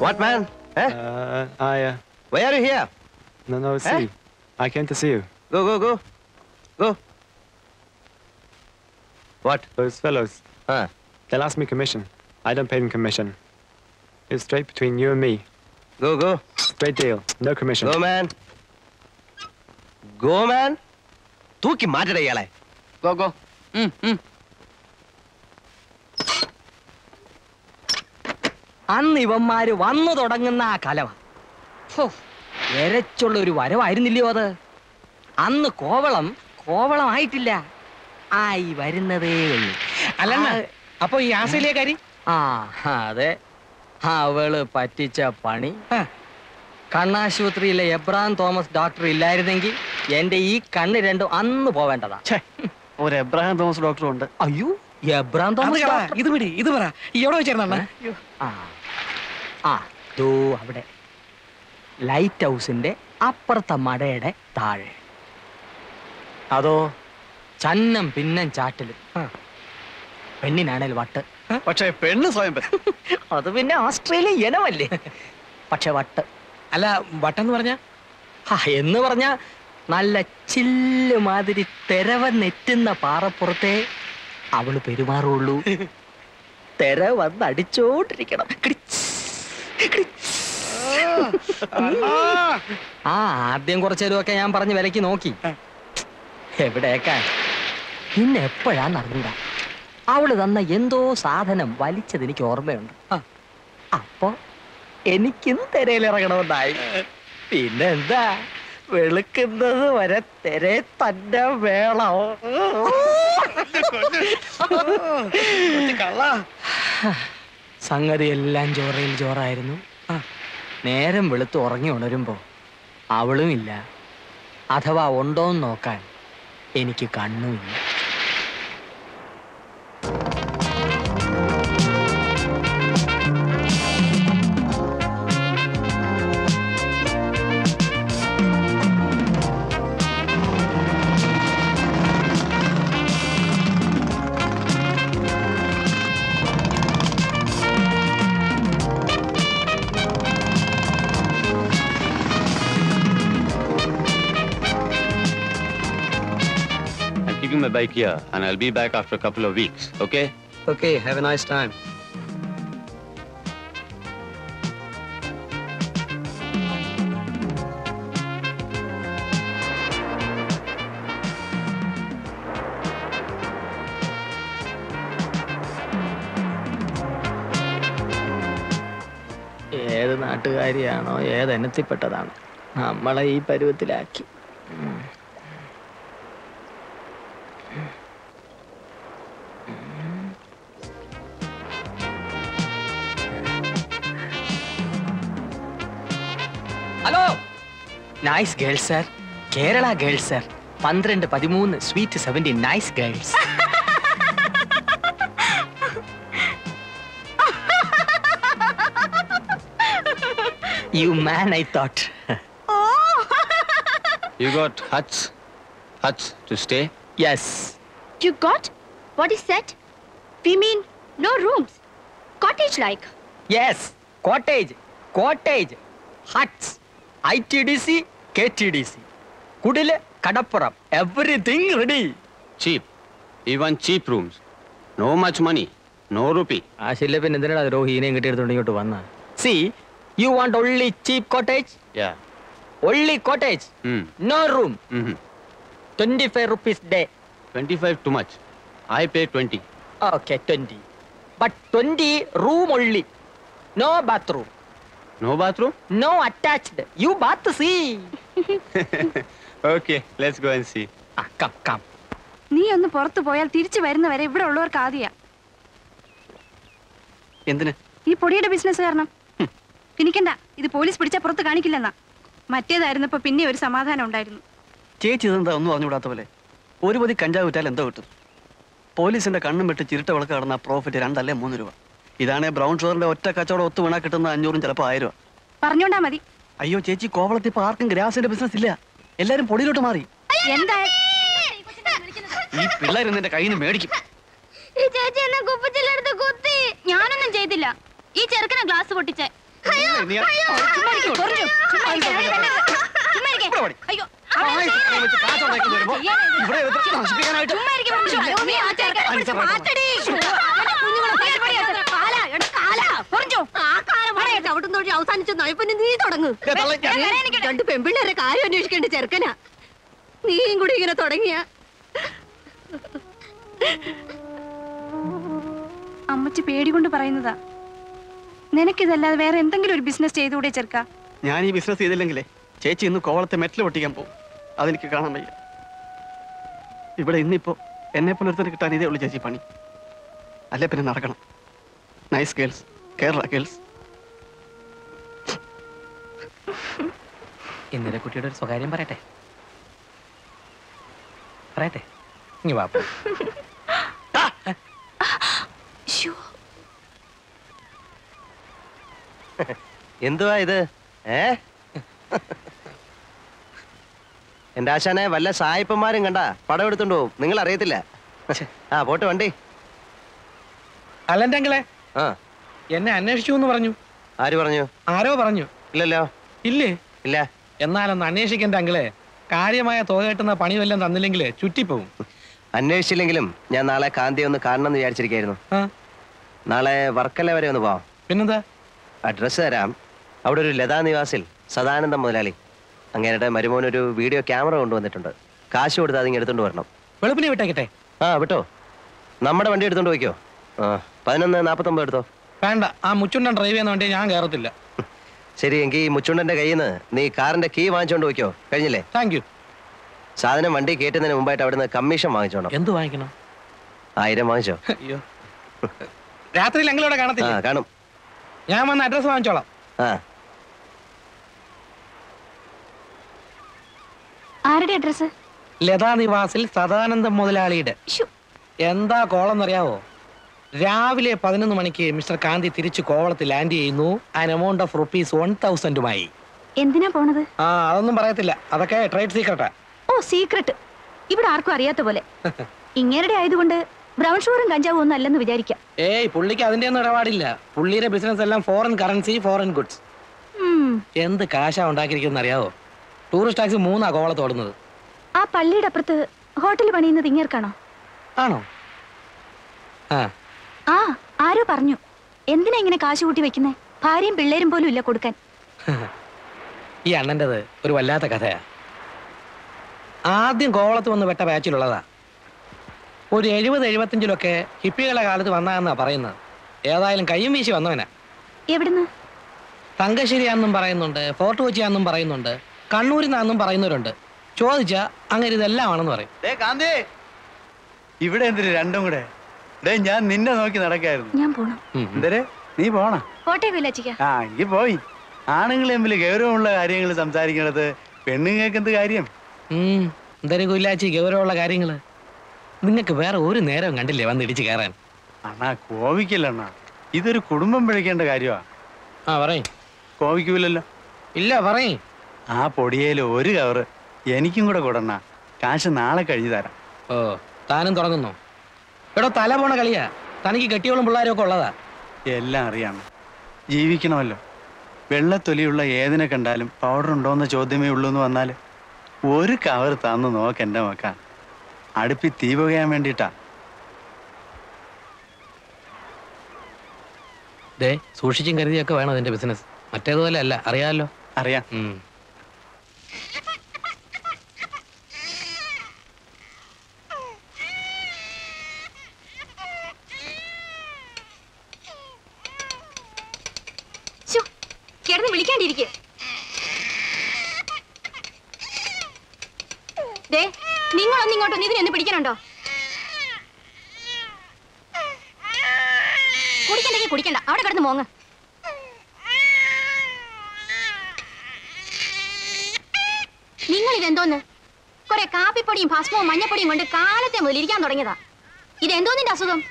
[SPEAKER 1] What, man? Why are you here?
[SPEAKER 9] No, see. I came to see you.
[SPEAKER 1] Go. What?
[SPEAKER 9] Those fellows. They'll ask me commission. I don't pay them commission. It's straight between you and me.
[SPEAKER 1] Go.
[SPEAKER 9] Straight deal. No commission.
[SPEAKER 1] Go, man. തൂക്കി മാറ്റടേ ഇയാളെ.
[SPEAKER 8] Go.
[SPEAKER 4] അന്ന് ഇവന്മാര് വന്നു തുടങ്ങുന്ന ആ കലവ എരച്ചുള്ള ഒരു വരവായിരുന്നില്ലയോ അത്? അന്ന് കോവളമായിട്ടില്ല, ആയി വരുന്നതേ ഉള്ളൂ. അല്ല, അപ്പൊ ഈ ആസ്ട്രേലിയക്കാരി
[SPEAKER 10] ആ അതെ, അവള് പറ്റിച്ച പണി. കണ്ണാശുപത്രിയിലെ എബ്രഹാം തോമസ് ഡോക്ടർ ഇല്ലായിരുന്നെങ്കിൽ എന്റെ ഈ കണ്ണ് രണ്ടും അന്ന് പോവേണ്ടതാ.
[SPEAKER 7] ഒരു എബ്രഹാം തോമസ് ഡോക്ടറും ഉണ്ട്.
[SPEAKER 10] അയ്യോ, എബ്രഹാം തോമസ് ഡോക്ടർ.
[SPEAKER 4] ഇത് പിടി, ഇത് പറ, എവിടെ വെച്ചിരുന്ന?
[SPEAKER 10] അവിടെ ലൈറ്റ് ഹൗസിന്റെ അപ്പുറത്തെ മടയുടെ താഴെ. അതോ ചന്നം പിന്നം ചാറ്റലും. പെണ്ണിനാണേൽ വട്ട്.
[SPEAKER 7] പക്ഷേ പെണ്ണ് സ്വയം
[SPEAKER 10] അത് പിന്നെ ഓസ്ട്രേലിയൻ ഇനമല്ലേ. പക്ഷെ വട്ട്.
[SPEAKER 4] അല്ല, വട്ടെന്ന് പറഞ്ഞ
[SPEAKER 10] എന്ന് പറഞ്ഞ നല്ല ചില്ല് മാതിരി തെരവ നെറ്റുന്ന പാറപ്പുറത്തെ അവള് പെരുമാറുള്ളൂ. തെര വന്ന് അടിച്ചോണ്ടിരിക്കണം. ആദ്യം കുറച്ചേരുമൊക്കെ ഞാൻ പറഞ്ഞ് വിലക്ക് നോക്കി. എവിടേക്കാ പിന്നെ എപ്പോഴാന്ന് അറിഞ്ഞൂടാ. അവള് തന്ന എന്തോ സാധനം വലിച്ചത് എനിക്ക് ഓർമ്മയുണ്ട്. അപ്പൊ എനിക്കും തിരയിലിറങ്ങണമെന്നായി. പിന്നെന്താ, വെളുക്കുന്നത് വരെ തെരെ തന്നെ വേണം. സംഗതി എല്ലാം ചോറയിൽ ചോറായിരുന്നു. നേരം വെളുത്ത് ഉറങ്ങി ഉണരുമ്പോ അവളും ഇല്ല. അഥവാ ഉണ്ടോന്ന് നോക്കാൻ എനിക്ക് കണ്ണുമില്ല.
[SPEAKER 3] My bike here, and I'll be back after a couple of weeks. Okay?
[SPEAKER 10] Okay, have a nice time. ഏത് നാട്ടുകാരിയാണോ ഏതെണ്ണത്തിൽപ്പെട്ടതാണോ നമ്മളെ ഈ പരുവത്തിലാക്കി. Hello, nice girls sir, Kerala girls sir, 12, 13, sweet 17, nice girls. You man, I thought.
[SPEAKER 3] You got huts? Huts to stay?
[SPEAKER 10] Yes.
[SPEAKER 6] You got? What is that? We mean no rooms. Cottage like.
[SPEAKER 10] Yes, cottage, cottage, huts, ITDC, KTDC. Kudile, Kadappuram, everything ready.
[SPEAKER 3] Cheap. Even cheap rooms. No much money. No rupee.
[SPEAKER 10] Ashilapin endana rohine ingottu vanna. See, you want only cheap cottage?
[SPEAKER 3] Yeah.
[SPEAKER 10] Only cottage. No room. 25 rupees day.
[SPEAKER 3] 25 too much. I pay 20.
[SPEAKER 10] Okay, 20. But 20 room only. No bathroom.
[SPEAKER 3] No bathroom?
[SPEAKER 10] No attached. You bath see.
[SPEAKER 3] Okay, let's go and see.
[SPEAKER 10] Come, come.
[SPEAKER 6] നീ ഒന്ന് പുറത്തു പോയാൽ തിരിച്ചു വരുന്നവരെ ഇവിടെ ഉള്ളവർക്ക് ആദ്യ.
[SPEAKER 7] എന്തിന്?
[SPEAKER 6] ഈ പൊടിയുടെ ബിസിനസ് കാരണം. പിന്നിക്കണ്ട, ഇത് പോലീസ് പിടിച്ചാൽ പുറത്ത് കാണിക്കില്ലെന്നാ. മറ്റേതായിരുന്നപ്പോ പിന്നെ ഒരു സമാധാനം ഉണ്ടായിരുന്നു.
[SPEAKER 7] ചേച്ചി ഇതെന്താ ഒന്നും അറിഞ്ഞുകൂടാത്ത പോലെ? ഒരു പൊതി കഞ്ചാവ് വിറ്റാൽ എന്തോ കിട്ടും? പോലീസിന്റെ കണ്ണും വിട്ട് ചിരുട്ട വിളക്ക് കടന്ന പ്രോഫിറ്റ് 2 അല്ലേ 3 രൂപ. ഇതാണേ ബ്രൗൺ ഷുഗറിന്റെ ഒറ്റ കച്ചവടം ഒത്തു വീണാ കിട്ടുന്ന 500 ചിലപ്പോൾ 1000 രൂപ.
[SPEAKER 6] പറഞ്ഞോണ്ടാ മതി.
[SPEAKER 7] അയ്യോ ചേച്ചി, കോവളത്തിൽ ഇപ്പൊ ആർക്കും ഗ്രാസിന്റെ ബിസിനസ് ഇല്ല. എല്ലാരും പൊടിയിലോട്ട് മാറി.
[SPEAKER 6] എന്താ
[SPEAKER 7] ഈ പിള്ളേർ നിന്റെ കയ്യിൽ നിന്ന് മേടിക്കും.
[SPEAKER 6] ഈ ചേച്ചി എന്നെ കുപ്പിച്ചിലെടുത്ത് കുത്തി. ഞാനൊന്നും ചെയ്തില്ല. ഈ ചെറുക്കനെ ഗ്ലാസ് പൊട്ടിച്ചേ. അവസാനിച്ചു നയപ്പന്നെ നീ തുടങ്ങും. 2 പെൺപിള്ളേരെ കാര്യം അന്വേഷിക്കേണ്ട ചെറുക്കനാ. നീയും കൂടി ഇങ്ങനെ തുടങ്ങിയ. അമ്മച്ചി പേടികൊണ്ട് പറയുന്നതാ. നിനക്കിതല്ലാതെ വേറെ എന്തെങ്കിലും ഒരു ബിസിനസ് ചെയ്തുകൂടെ ചെറുക്ക?
[SPEAKER 7] ഞാൻ ഈ ബിസിനസ് ചെയ്തില്ലെങ്കിലേ ചേച്ചി ഇന്ന് കോവളത്തെ മെറ്റൽ പൊട്ടിക്കാൻ പോകും. അതെനിക്ക് കാണാൻ വയ്യ. ഇവിടെ ഇന്നിപ്പോ എന്നെ പോലെ ഒരുത്തന് കിട്ടാൻ ഇതേ ഉള്ളൂ ചേച്ചി പണി. അല്ലേ പിന്നെ നടക്കണം. Nice girls, Kerala girls.
[SPEAKER 4] ഇന്നലെ കുട്ടിയുടെ ഒരു സ്വകാര്യം പറയട്ടെ. ഇനി വാ.
[SPEAKER 1] എന്തുവാ ഇത്? എന്റെ ആശാനെ വല്ല സായിപ്പന്മാരും കണ്ട പടം എടുത്തോണ്ട് പോവും. നിങ്ങൾ അറിയത്തില്ല. ആ പോട്ട് വണ്ടി.
[SPEAKER 4] അല്ലെങ്കിലേ
[SPEAKER 1] ആ
[SPEAKER 4] എന്നെ അന്വേഷിച്ചു എന്ന് പറഞ്ഞു.
[SPEAKER 1] ആര് പറഞ്ഞു?
[SPEAKER 4] ആരോ പറഞ്ഞു.
[SPEAKER 1] ഇല്ലല്ലോ.
[SPEAKER 4] ഇല്ലേ?
[SPEAKER 1] ഇല്ല.
[SPEAKER 4] എന്നാലൊന്ന് അന്വേഷിക്കണ്ട അങ്കിളെ. കാര്യമായ തുക കിട്ടുന്ന പണി വല്ലതും തന്നില്ലെങ്കിലേ ചുറ്റിപ്പോവും.
[SPEAKER 1] അന്വേഷിച്ചില്ലെങ്കിലും ഞാൻ നാളെ കാന്തി ഒന്ന് കാണണം എന്ന് വിചാരിച്ചിരിക്കായിരുന്നു. നാളെ വർക്കല വരെ ഒന്ന് പോവാം.
[SPEAKER 4] പിന്നെന്താ?
[SPEAKER 1] അഡ്രസ്സ് തരാം. അവിടെ ഒരു ലതാ നിവാസിൽ സദാനന്ദം മുതലാളി അങ്ങേരുടെ മരുമോനൊരു വീഡിയോ ക്യാമറ കൊണ്ടുവന്നിട്ടുണ്ട്. കാശ് കൊടുത്ത് അതിങ്ങ് എടുത്തോണ്ട് വരണം.
[SPEAKER 4] വെളുപ്പിനെ വിട്ടേക്കട്ടെ.
[SPEAKER 1] ആ വിട്ടോ. നമ്മുടെ വണ്ടി എടുത്തോണ്ട് പോയിക്കോ. 11:49 എടുത്തോ.
[SPEAKER 4] വേണ്ട, ആ മുച്ചുണ്ടൻ ഡ്രൈവ് ചെയ്യുന്ന വണ്ടി ഞാൻ കയറത്തില്ല.
[SPEAKER 1] ശരി, എങ്കിൽ മുച്ചുണ്ടന്റെ കയ്യിൽ നിന്ന് നീ കാറിന്റെ കീ വാങ്ങിച്ചോണ്ട് പോയിക്കോ. കഴിഞ്ഞില്ലേ?
[SPEAKER 4] Thank you.
[SPEAKER 1] സാധനം വണ്ടി കയറ്റുന്നതിന് മുമ്പായിട്ട് അവിടുന്ന് കമ്മീഷൻ വാങ്ങിച്ചോണം.
[SPEAKER 4] എന്ത് വാങ്ങിക്കണം?
[SPEAKER 1] 1000 വാങ്ങിച്ചോ.
[SPEAKER 4] അയ്യോ, രാത്രിയിൽ ഞങ്ങളിവിടെ കാണത്തില്ല.
[SPEAKER 1] കാണും.
[SPEAKER 4] ഞാൻ വന്ന് അഡ്രസ് വാങ്ങിച്ചോളാം.
[SPEAKER 6] ആരുടെ അഡ്രസ്?
[SPEAKER 4] ലതാ നിവാസിൽ സദാനന്ദം മുതലാളിയുടെ. എന്താ കോളെന്നറിയാവോ? രാവിലെ 11 മണിക്ക് മിസ്റ്റർ കാന്തി തിരിച്ചു കോവളത്തിൽ ലാൻഡ് ചെയ്യുന്നു. ആൻ എമൗണ്ട് ഓഫ് ₹1000
[SPEAKER 6] എന്തിനാ പോണത്?
[SPEAKER 4] അതൊന്നും പറയത്തില്ല. അതൊക്കെ ട്രേഡ് സീക്രട്ടാ.
[SPEAKER 6] ഓ, സീക്രട്ട്. ഇവിടെ ആർക്കും അറിയാത്ത പോലെ. ഇങ്ങനെയുടെ ആയതുകൊണ്ട് ബ്രൗൺ ഷുഗറും കഞ്ചാവും ഒന്നും അല്ലെന്ന് വിചാരിക്കാം.
[SPEAKER 4] ഏയ്, പുള്ളിക്ക് അതിന്റെ ഒന്നും ഇടപാടില്ല. പുള്ളിയുടെ ബിസിനസ് എല്ലാം ഫോറിൻ കറൻസി, ഫോറിൻ ഗുഡ്സ്. എന്ത് കാശാ ഉണ്ടാക്കിയിരിക്കുന്ന അറിയാവോ? ടൂറിസ്റ്റ് ടാക്സി 3 കോവളത്ത് ഓടുന്നത്.
[SPEAKER 6] ആ പള്ളിയുടെ അപ്പുറത്ത് ഹോട്ടൽ പണിയുന്നത് ഇങ്ങേർക്കാണോ?
[SPEAKER 4] ആണോ?
[SPEAKER 6] ആ, ആരോ പറഞ്ഞു. എന്തിനാ ഇങ്ങനെ കാശ് കൂട്ടി വെക്കുന്നേ? ഭാര്യയും പിള്ളേരും പോലും ഇല്ല കൊടുക്കാൻ.
[SPEAKER 4] ഈ അണ്ണൻ്റെത് ഒരു വല്ലാത്ത കഥയാ. ആദ്യം കോവളത്ത് വന്ന് വെട്ട ബാച്ചിലുള്ളതാ. ഒരു 70-75 ഹിപ്പികളുടെ കാലത്ത് വന്നാന്നാ പറയുന്നത്. ഏതായാലും കയ്യും വീശി വന്നവനാ.
[SPEAKER 6] എവിടുന്ന്?
[SPEAKER 4] തങ്കശ്ശേരിയാന്നും പറയുന്നുണ്ട്, ഫോർട്ട് കൊച്ചിയാന്നും പറയുന്നുണ്ട്, കണ്ണൂരിൽ നിന്നാന്നും പറയുന്നവരുണ്ട്. ചോദിച്ചാ അങ്ങനെ ഇതെല്ലാം ആണെന്ന് പറയും.
[SPEAKER 8] ഇവിടെ എന്തിന് രണ്ടും കൂടെ? ഞാൻ നിന്നെ നോക്കി നടക്കായിരുന്നു.
[SPEAKER 6] ഞാൻ പോണം.
[SPEAKER 8] എന്തരെ നീ പോണ?
[SPEAKER 6] കോട്ടയം
[SPEAKER 8] പോയി. ആണുങ്ങൾ തമ്മിൽ ഗൗരവമുള്ള കാര്യങ്ങൾ സംസാരിക്കണത് പെണ്ണുങ്ങൾക്ക് എന്ത് കാര്യം?
[SPEAKER 4] എന്തൊരു കുല്ലാച്ചി ഗൗരവമുള്ള കാര്യങ്ങള്. നിങ്ങൾക്ക് വേറെ ഒരു നേരം കണ്ടില്ലേ വന്ന് ഇടിച്ച് കയറാൻ?
[SPEAKER 8] അണ്ണാ കോപിക്കല്ലണ്ണാ, ഇതൊരു കുടുംബം പിഴയ്ക്കേണ്ട കാര്യമാ.
[SPEAKER 4] പറയും.
[SPEAKER 8] കോപിക്കൂലല്ലോ?
[SPEAKER 4] ഇല്ല, പറയും.
[SPEAKER 8] ആ പൊടിയേല് ഒരു കവറ് എനിക്കും കൂടെ കൊടുണ്ണ. കാശ് നാളെ കഴിഞ്ഞു തരാം.
[SPEAKER 4] ഓ, താനും തുടങ്ങുന്നു. എടോ, തല പോണ കളിയാ. തനിക്ക് കെട്ടിയോളും പിള്ളേരും ഒക്കെ ഉള്ളതാ.
[SPEAKER 8] എല്ലാം അറിയാം. ജീവിക്കണമല്ലോ. വെള്ളത്തൊലിയുള്ള ഏതിനെ കണ്ടാലും പൗഡർ ഉണ്ടോയെന്ന ചോദ്യമേ ഉള്ളൂ എന്ന് വന്നാൽ ഒരു കവർ തന്നു നോക്കെൻ്റെ മക്ക. അടുപ്പി തീ പുകയാൻ വേണ്ടിയിട്ടാ.
[SPEAKER 4] സൂക്ഷിച്ചും കരുതിയൊക്കെ വേണം അതിന്റെ ബിസിനസ്. മറ്റേതുപോലെ അല്ല, അറിയാമല്ലോ.
[SPEAKER 8] അറിയാം.
[SPEAKER 6] കിടന്ന് വിളിക്കാണ്ടിരിക്കെ. നിങ്ങളൊന്നും ഇങ്ങോട്ടൊന്നും ഇതിനെന്ന് പിടിക്കണുണ്ടോ? കുടിക്കണ്ടെങ്കിൽ കുടിക്കണ്ട, അവിടെ കിടന്ന് മോങ്ങ്. നിങ്ങൾ ഇതെന്തോന്ന്? കുറെ കാപ്പിപ്പൊടിയും ഭസ്മവും മഞ്ഞപ്പൊടിയും കൊണ്ട് കാലത്തെ മുതൽ ഇരിക്കാൻ തുടങ്ങിയതാ. ഇതെന്തോ നിന്റെ അസുഖം?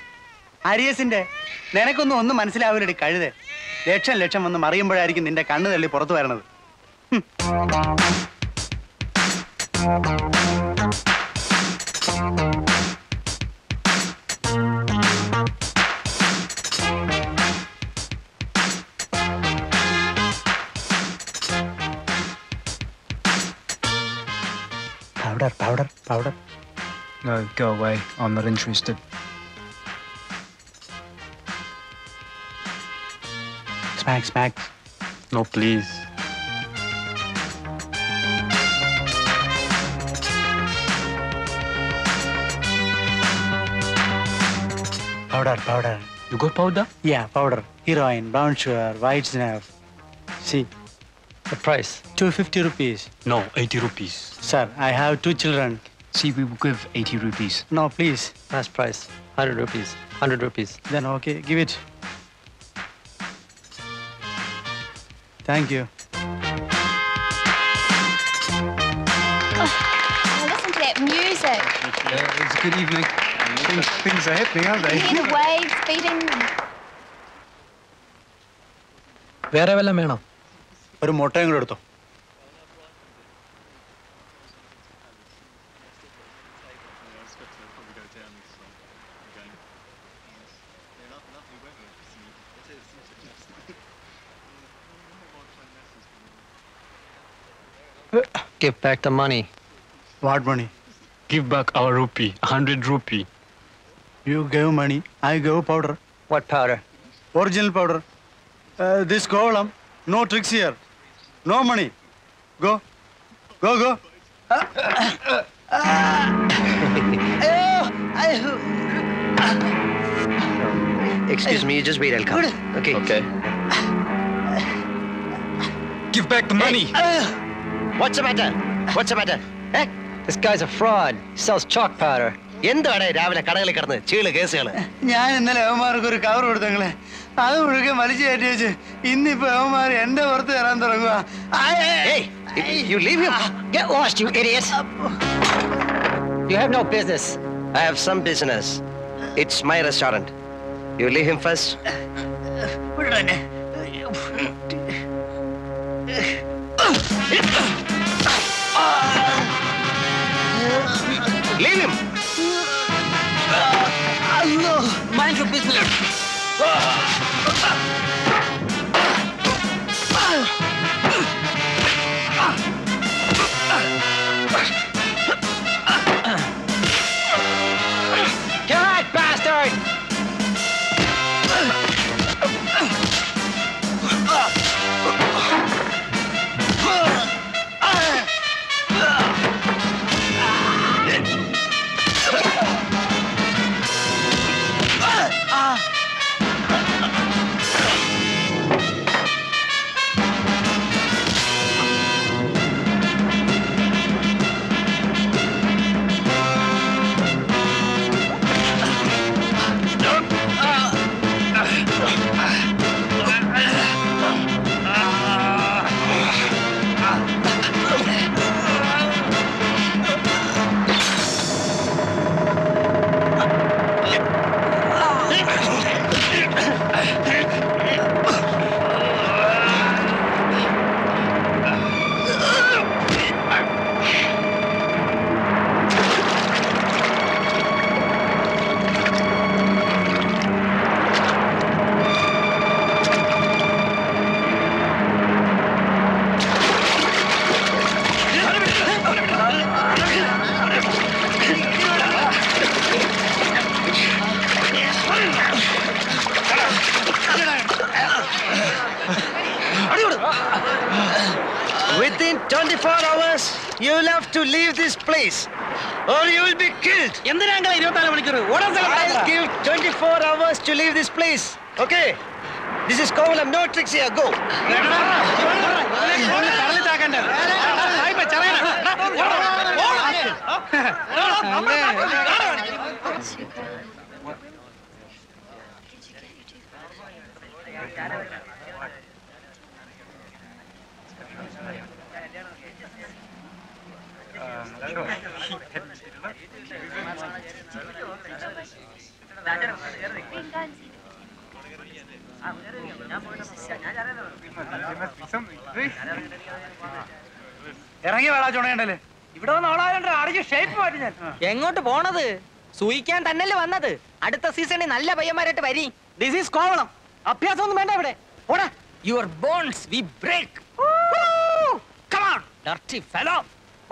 [SPEAKER 8] അരിയസിന്റെ നിനക്കൊന്നും മനസ്സിലാവില്ലടി കഴുതേ. ലക്ഷം വന്ന് മറിയുമ്പോഴായിരിക്കും നിന്റെ കണ്ണ് തള്ളി പുറത്തു വരണത്. Powder.
[SPEAKER 9] No, go away. I'm not interested.
[SPEAKER 8] Smack.
[SPEAKER 3] No, please.
[SPEAKER 8] Powder.
[SPEAKER 3] You got powder?
[SPEAKER 8] Yeah, powder. Heroin, brown sugar, white snuff. See,
[SPEAKER 3] The price?
[SPEAKER 8] 250 rupees.
[SPEAKER 3] No, 80 rupees.
[SPEAKER 8] Sir, I have 2 children.
[SPEAKER 9] See, we will give 80 rupees.
[SPEAKER 8] No, please.
[SPEAKER 4] Last price, 100 rupees. 100 rupees.
[SPEAKER 8] Then okay, give it. Thank you.
[SPEAKER 6] Listen to that music.
[SPEAKER 8] It's good evening. Things are happening, aren't they?
[SPEAKER 6] Hear the waves beating.
[SPEAKER 10] വേറെ വല്ലതും വേണോ?
[SPEAKER 8] ഒരു മുട്ടയും കൂടെ എടുത്തോ.
[SPEAKER 10] Give back the money.
[SPEAKER 8] What money?
[SPEAKER 9] Give back our rupee, 100 rupee.
[SPEAKER 8] You gave money, I gave powder.
[SPEAKER 10] What powder?
[SPEAKER 8] Original powder. This column, no tricks here. No money. Go. Go, go.
[SPEAKER 1] Excuse me, just wait, I'll come. Okay.
[SPEAKER 3] Okay.
[SPEAKER 9] Give back the money.
[SPEAKER 1] What's the matter? What's the matter? Eh?
[SPEAKER 10] This guy's a fraud. He sells chalk powder.
[SPEAKER 1] എന്താണ് രാവിലെ കടകളിൽ കിടന്ന് ചീള് കേസുകള്?
[SPEAKER 8] ഞാൻ ഇന്നലെ അവന്മാർക്ക് ഒരു cover കൊടുത്തങ്ങളെ, അത് മുഴുക്കെ വലിച്ചു കയറ്റി വെച്ച് ഇന്നിപ്പോ അവന്മാർ എന്റെ പുറത്ത് കയറാൻ തുടങ്ങുക.
[SPEAKER 1] Hey, you leave him.
[SPEAKER 10] Get lost, you idiot! You have no business.
[SPEAKER 1] I have some business. It's my restaurant. You leave him first. Leave him.
[SPEAKER 10] Mind your business. God, bastard!
[SPEAKER 1] Within 24 hours, you'll have to leave this place, or you will be killed.
[SPEAKER 4] എന്തിനാ 24 മണിക്കൂർ?
[SPEAKER 1] I'll give 24 hours to leave this place. Okay? This is Kovalam, no tricks here. Go.
[SPEAKER 8] ഇറങ്ങി വേടാ ചുണയണ്ടല്ലേ. ഇവിടെ വന്ന് ആളായല്ലോ, അടിച്ച് shape മാറ്റി ഞാൻ.
[SPEAKER 10] എങ്ങോട്ട് പോണത്? സൂയിക്കാൻ തന്നെയല്ലേ വന്നത്. അടുത്ത സീസണിൽ നല്ല പയ്യന്മാരായിട്ട് വരി.
[SPEAKER 8] This is Kovalam. അഭ്യാസം ഒന്നും വേണ്ട ഇവിടെ. ഓടാ.
[SPEAKER 10] Your bones we break. Come on dirty fellow.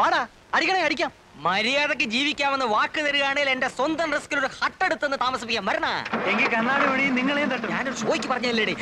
[SPEAKER 8] വാടാ, അടിക്കണേ അടിക്കാം.
[SPEAKER 10] മര്യാദക്ക് ജീവിക്കാമെന്ന് വാക്ക് തരികയാണെങ്കിൽ എന്റെ സ്വന്തം റിസ്കിൽ ഒരു ഹട്ടെടുത്തെന്ന് താമസിപ്പിക്കാൻ വരണ.
[SPEAKER 8] എങ്കിൽ കണ്ണാടി വഴി നിങ്ങളെയും തട്ടും.
[SPEAKER 10] ഞാനൊരു ഷോയ്ക്ക് പറഞ്ഞല്ലേ.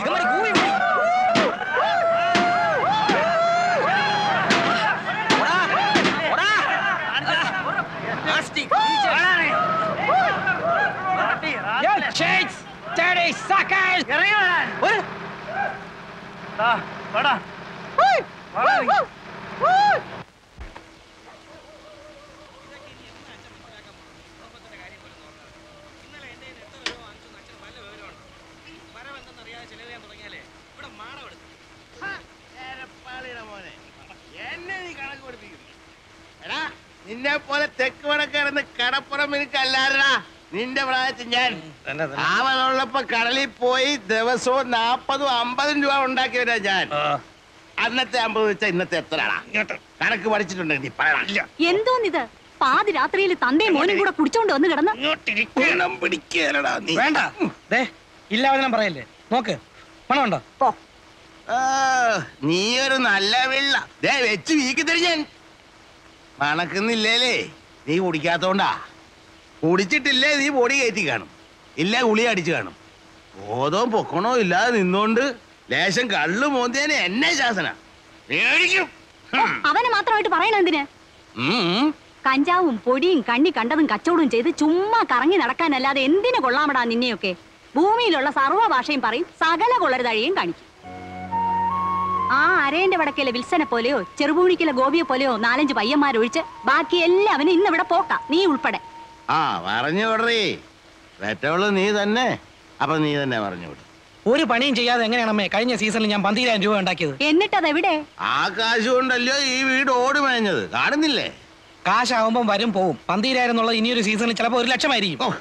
[SPEAKER 11] നിന്നെ പോലെ തെക്ക് വടക്കിടന്ന് കടപ്പുറം എനിക്കല്ലാരടാ. നിന്റെ പ്രായത്തിൽ ഞാൻ അവനുള്ളപ്പോ കടലിൽ പോയി ദിവസവും 40-50 രൂപ ഉണ്ടാക്കിയവരാ ഞാൻ. അന്നത്തെ 50 വെച്ചാൽ ഇന്നത്തെ എത്രയാടാ? കണക്ക് പഠിച്ചിട്ടുണ്ടെങ്കിൽ പറയണ.
[SPEAKER 12] എന്തോന്നിത്? പാതി രാത്രിയിൽ തന്തയും മോനും കൂടെ കുടിച്ചോണ്ട് വന്ന് കിടന്ന്
[SPEAKER 4] വേണ്ട ഇല്ലാവചനം പറയല്ലേ. നോക്ക് പണമുണ്ടോ?
[SPEAKER 11] നീ ഒരു നല്ല വെള്ള വെച്ച് വീക്കി തരും. മണക്കുന്നില്ലേലേ നീ കുടിക്കാത്തോണ്ടാ. കുടിച്ചിട്ടില്ലേ നീ പൊടി കയറ്റി കാണും, ഇല്ല ഗുളി അടിച്ചു കാണും. ബോധവും പൊക്കണോ ഇല്ലാതെ നിന്നോണ്ട് ലേശം കള്ളു മോന്തിയനെ എന്നെ ശാസന മേടിക്കും.
[SPEAKER 12] അവനെ മാത്രമായിട്ട് പറയണ എന്തിന്? കഞ്ചാവും പൊടിയും കണ്ണി കണ്ടതും കച്ചവടവും ചെയ്ത് ചുമ്മാ കറങ്ങി നടക്കാനല്ലാതെ എന്തിനു കൊള്ളാമടാ നിന്നെയൊക്കെ? ഭൂമിയിലുള്ള സർവ്വ ഭാഷയും പറയും, സകല കൊള്ളരുതാഴിയും കാണിക്കും. ആ അരേന്റെ വടക്കിലെ വിൽസനെ പോലെയോ ചെറുപൂണിക്കിലെ ഗോപിയെ പോലെയോ 4-5 പയ്യന്മാരൊഴിച്ച് ബാക്കി എല്ലാവനും ഇന്നിവിടെ പോക്കാം, നീ ഉൾപ്പെടെ.
[SPEAKER 11] പറഞ്ഞു വിടറേ. പെറ്റോള് നീ തന്നെ. അപ്പൊ നീ തന്നെ പറഞ്ഞു വിടും.
[SPEAKER 4] ഒരു പണിയും ചെയ്യാതെ എങ്ങനെയാണമ്മേ കഴിഞ്ഞ സീസണിൽ ഞാൻ 12,000 രൂപ ഉണ്ടാക്കിയത്?
[SPEAKER 12] എന്നിട്ടത് എവിടെ?
[SPEAKER 11] ആ കാശ് കൊണ്ടല്ലോ ഈ വീട് ഓടി മേഞ്ഞത്, കാണുന്നില്ലേ?
[SPEAKER 4] കാശാവുമ്പം വരും പോവും. 12,000 എന്നുള്ളത് ഇനിയൊരു സീസണിൽ ചിലപ്പോ 1 ലക്ഷമായിരിക്കും.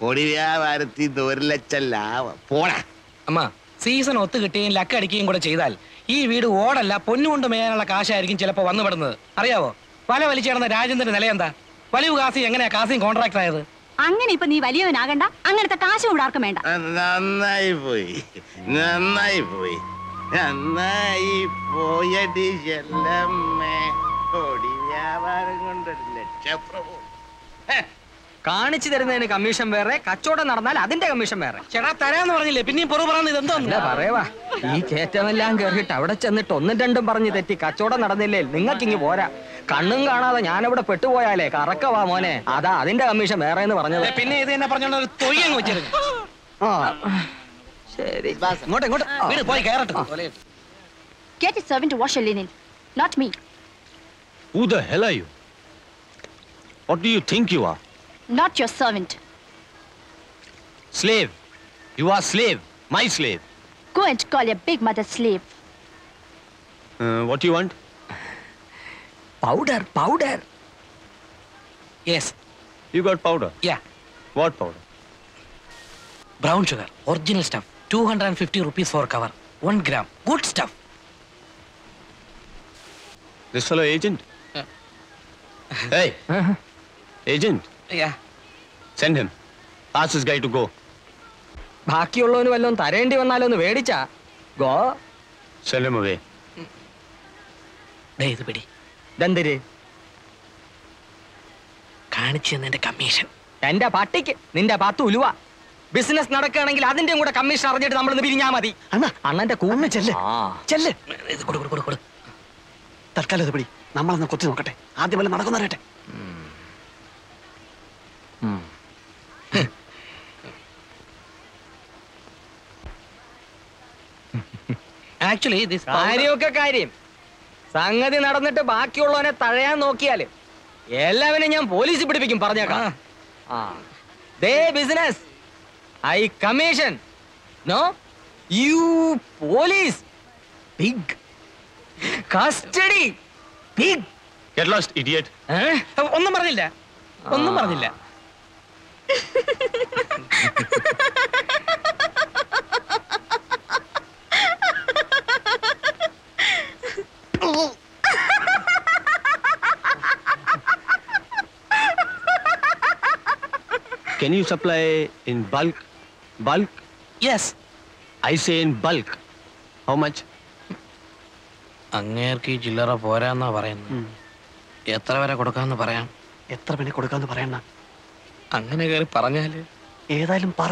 [SPEAKER 11] പൊടി വ്യാപാരത്തിൽ 1 ലക്ഷം ലാഭം പോടാ.
[SPEAKER 4] അമ്മ സീസൺ ഒത്തു കിട്ടുകയും ലക്ക് അടിക്കുകയും കൂടെ ചെയ്താൽ ഈ വീട് ഓടല്ല പൊന്നുകൊണ്ട് മേയാനുള്ള കാശായിരിക്കും ചിലപ്പോ വന്നുപെടുന്നത്. അറിയാവോ? വല വലിച്ചേർന്ന രാജേന്ദ്രന്റെ നില എന്താ? വലിയ കാസി എങ്ങനെയാ കാസിയും കോൺട്രാക്ട് ആയത്?
[SPEAKER 12] അങ്ങനെ ഇപ്പൊ നീ വലിയവനാകണ്ട, അങ്ങനത്തെ കാശും ഇവിടെ ആർക്കും വേണ്ട.
[SPEAKER 11] നന്നായി പോയി, നന്നായി പോയി, നന്നായി പോയടി ചെല്ലമ്മേ. പൊടി വ്യാപാരം കൊണ്ടൊരു ലക്ഷപ്രഭു.
[SPEAKER 10] കാണിച്ചു തരുന്നതിന് കമ്മീഷൻ വേറെ, കച്ചവടം നടന്നാൽ അതിന്റെ കമ്മീഷൻ വേറെ.
[SPEAKER 4] ചേട്ടാ തരാന്ന് പറഞ്ഞില്ലേ, പിന്നെയും പുറന്ന് ഇതെന്തോ
[SPEAKER 10] പറയവാ. ഈ കയറ്റമെല്ലാം കേറിയിട്ട് അവിടെ ചെന്നിട്ട് 1-2 പറഞ്ഞ് തെറ്റി കച്ചവടം നടന്നില്ലേ നിങ്ങൾക്കിങ്ങ് പോരാ. കണ്ണും കാണാതെ ഞാനവിടെ പെട്ടുപോയാലേ കറക്കവാ മോനെ. അതാ അതിന്റെ കമ്മീഷൻ വേറെ എന്ന് പറഞ്ഞത്.
[SPEAKER 4] പിന്നെ ഇത് തന്നെ പറഞ്ഞോണ്ട് ഒരു തൊയ്യങ്ങ് വെച്ചിരുന്നു.
[SPEAKER 10] ശരി,
[SPEAKER 4] ഇങ്ങോട്ട് വീട് പോയി കയറട്ടെ.
[SPEAKER 6] Get a servant to wash your linen, not me.
[SPEAKER 3] Who the hell are you? What do you think you are?
[SPEAKER 6] Not your servant.
[SPEAKER 3] Slave. You are slave. My slave.
[SPEAKER 6] Go and call your big mother slave.
[SPEAKER 3] What do you want?
[SPEAKER 10] Powder.
[SPEAKER 4] Yes.
[SPEAKER 3] You got powder?
[SPEAKER 4] Yeah.
[SPEAKER 3] What powder?
[SPEAKER 4] Brown sugar, original stuff. 250 rupees for cover. 1 gram. Good stuff.
[SPEAKER 3] This fellow agent? Hey. Agent.
[SPEAKER 4] Yeah.
[SPEAKER 3] Send him. Ask this guy to go.
[SPEAKER 10] ബാക്കിയുള്ളവന് വല്ലതും തരേണ്ടി വന്നാലോ ഒന്ന് മേടിച്ചാ go.
[SPEAKER 3] Send him away.
[SPEAKER 4] ഇത് പിടി.
[SPEAKER 10] ദന്തര്
[SPEAKER 4] കാണിച്ചു തന്നതിന്റെ commission.
[SPEAKER 10] എന്റെ പട്ടിക്ക് നിന്റെ 10 ഉലുവ. ബിസിനസ് നടക്കുകയാണെങ്കിൽ അതിന്റെയും കൂടെ കമ്മീഷൻ അറിഞ്ഞിട്ട് നമ്മളൊന്ന് പിരിഞ്ഞാ മതി. അണ്ണന്റെ കൂന്ന് ചെല്ല്.
[SPEAKER 4] ഇത് കൊടു.
[SPEAKER 7] തൽക്കാലം ഇത് പിടി, നമ്മളൊന്ന് കൊത്തി നോക്കട്ടെ. ആദ്യം വല്ല നടക്കുന്നറിയട്ടെ.
[SPEAKER 4] ആക്ച്വലി
[SPEAKER 10] കാര്യമൊക്കെ കാര്യം. സംഗതി നടന്നിട്ട് ബാക്കിയുള്ളവനെ തഴയാൻ നോക്കിയാല് എല്ലാവരും ഞാൻ പോലീസിൽ പിടിപ്പിക്കും, പറഞ്ഞേക്കാം. ദേ business, I commission. No you police. Big custody. Big.
[SPEAKER 3] Get lost, idiot.
[SPEAKER 4] ഒന്നും പറഞ്ഞില്ല.
[SPEAKER 3] Can you supply in bulk? Bulk?
[SPEAKER 4] Yes.
[SPEAKER 3] I say in bulk. How much?
[SPEAKER 4] അങ്ങേർക്ക് ഈ ചില്ലറ പോരാന്നാ പറയുന്നത്. എത്ര വരെ കൊടുക്കാന്ന് പറയാം.
[SPEAKER 7] എത്ര പിന്നെ കൊടുക്കാന്ന് പറയണ?
[SPEAKER 4] അങ്ങനെ കയറി പറഞ്ഞാല്
[SPEAKER 7] ഏതായാലും പറ.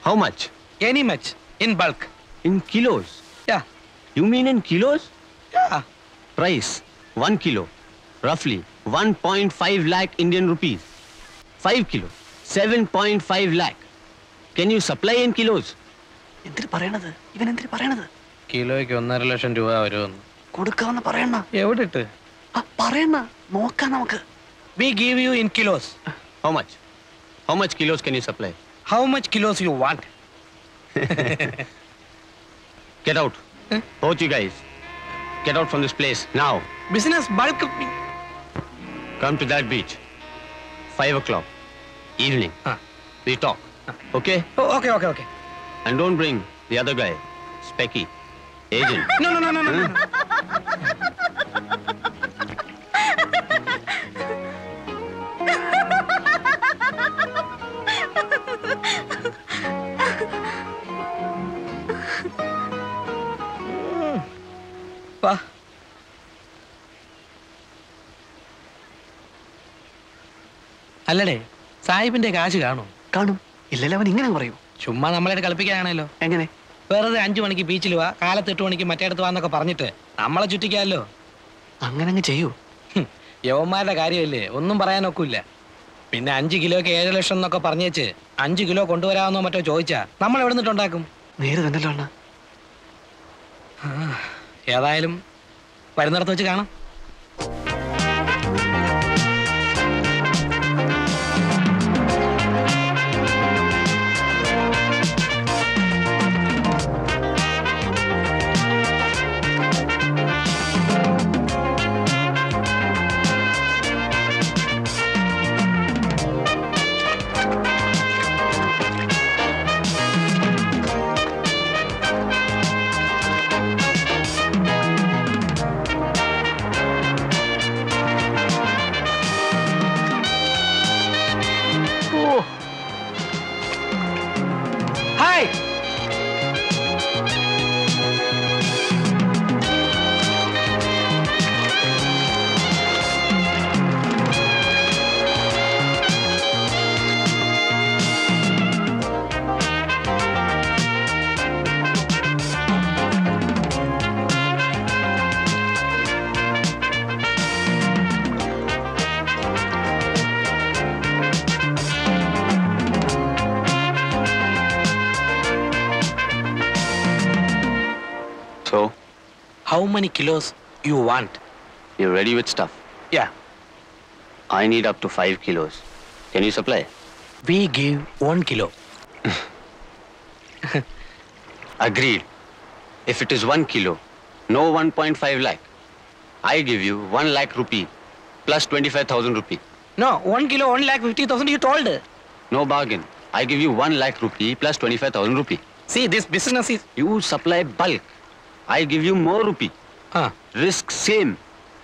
[SPEAKER 3] How much?
[SPEAKER 4] Any much. In bulk.
[SPEAKER 3] In kilos?
[SPEAKER 4] Yeah.
[SPEAKER 3] You mean in kilos?
[SPEAKER 4] Yeah.
[SPEAKER 3] Price 1 kilo, roughly 1.5 lakh Indian rupees. 5 kilo, 7.5 lakh. Can you supply in kilos?
[SPEAKER 7] എന്തിനു പറയണത്? ഇവൻ എന്തിനു പറയണത്?
[SPEAKER 4] കിലോയ്ക്ക് 1.5 ലക്ഷം രൂപ വരുമെന്ന്.
[SPEAKER 7] കൊടുക്കാന്ന് പറയണ.
[SPEAKER 4] എവിടെ ഇട്ട്
[SPEAKER 7] പറയണ, നോക്കാം നമുക്ക്.
[SPEAKER 4] We give you in kilos.
[SPEAKER 3] How much? How much kilos can you supply?
[SPEAKER 4] How much kilos you want?
[SPEAKER 3] Get out. Both you guys. Get out from this place now.
[SPEAKER 4] Business bulk.
[SPEAKER 3] Come to that beach. 5 o'clock. Evening. We talk. Okay?
[SPEAKER 4] Oh, okay.
[SPEAKER 3] And don't bring the other guy, Specky, agent.
[SPEAKER 4] No. വാ. അല്ലടേ, സാഹിബിന്റെ കാശ് കാണും.
[SPEAKER 7] കാണും. ഇല്ലല്ലോ, അവൻ ഇങ്ങനെ പറയൂ.
[SPEAKER 4] ചുമ്മാ നമ്മളെ കളിപ്പിക്കാനാണല്ലോ.
[SPEAKER 7] എങ്ങനെ?
[SPEAKER 4] വെറുതെ 5 മണിക്ക് ബീച്ചിൽ വാ, കാലത്ത് 8 മണിക്ക് മറ്റേടത്ത് വാന്നൊക്കെ പറഞ്ഞിട്ട് നമ്മളെ ചുറ്റിക്കാമല്ലോ.
[SPEAKER 7] അങ്ങനെ അങ്ങ് ചെയ്യൂ.
[SPEAKER 4] യവന്മാരുടെ കാര്യമല്ലേ, ഒന്നും പറയാനൊക്കില്ല. പിന്നെ 5 കിലോയ്ക്ക് 7 ലക്ഷം എന്നൊക്കെ പറഞ്ഞേച്ച് 5 കിലോ കൊണ്ടുവരാമെന്നോ മറ്റോ ചോദിച്ചാ നമ്മൾ എവിടെ നിന്നിട്ടുണ്ടാക്കും?
[SPEAKER 7] നേരെ തന്നല്ലോ അണ്ണ.
[SPEAKER 4] ഏതായാലും വരുന്നിടത്ത് വെച്ച് കാണാം.
[SPEAKER 3] So?
[SPEAKER 4] How many kilos you want?
[SPEAKER 3] You're ready with stuff?
[SPEAKER 4] Yeah.
[SPEAKER 3] I need up to 5 kilos. Can you supply?
[SPEAKER 4] We give 1 kilo.
[SPEAKER 3] Agreed. If it is 1 kilo, no 1.5 lakh. I give you 1 lakh rupee plus 25,000 rupee.
[SPEAKER 4] No, 1 kilo 1,50,000 you told.
[SPEAKER 3] No bargain. I give you 1 lakh rupee plus 25,000 rupee.
[SPEAKER 4] See, this business is...
[SPEAKER 3] You supply bulk. I give you more rupee. Risk same.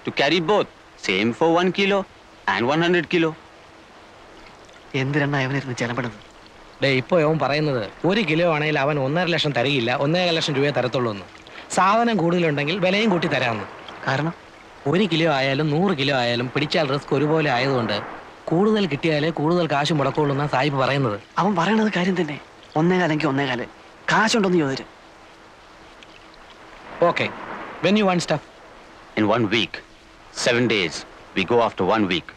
[SPEAKER 3] To carry both. Same for 1 kilo and 100 kilo.
[SPEAKER 7] എന്തിനാ അവനിരുന്ന് ചെലപ്പെടുന്നത്?
[SPEAKER 4] Day, ഇപ്പൊ അവൻ പറയുന്നത് 1 kilo ആണെങ്കിൽ അവൻ 1.5 ലക്ഷം തരികയില്ല, 1.5 ലക്ഷം രൂപയെ തരത്തുള്ളൂ എന്ന്. സാധനം കൂടുതലുണ്ടെങ്കിൽ വിലയും കൂട്ടി തരാമെന്ന്.
[SPEAKER 7] കാരണം
[SPEAKER 4] 1 കിലോ ആയാലും 100 കിലോ ആയാലും പിടിച്ചാൽ റിസ്ക് ഒരുപോലെ ആയതുകൊണ്ട് കൂടുതൽ കിട്ടിയാലേ കൂടുതൽ കാശ് മുടക്കുള്ളൂ എന്നാ സാഹിബ് പറയുന്നത്.
[SPEAKER 7] അവൻ പറയണത് കാര്യം തന്നെ. 1.25 1.25 കാശുണ്ടോന്ന് ചോദിച്ചു.
[SPEAKER 4] Okay. When you want stuff?
[SPEAKER 3] In 1 week. 7 days. We go after 1 week.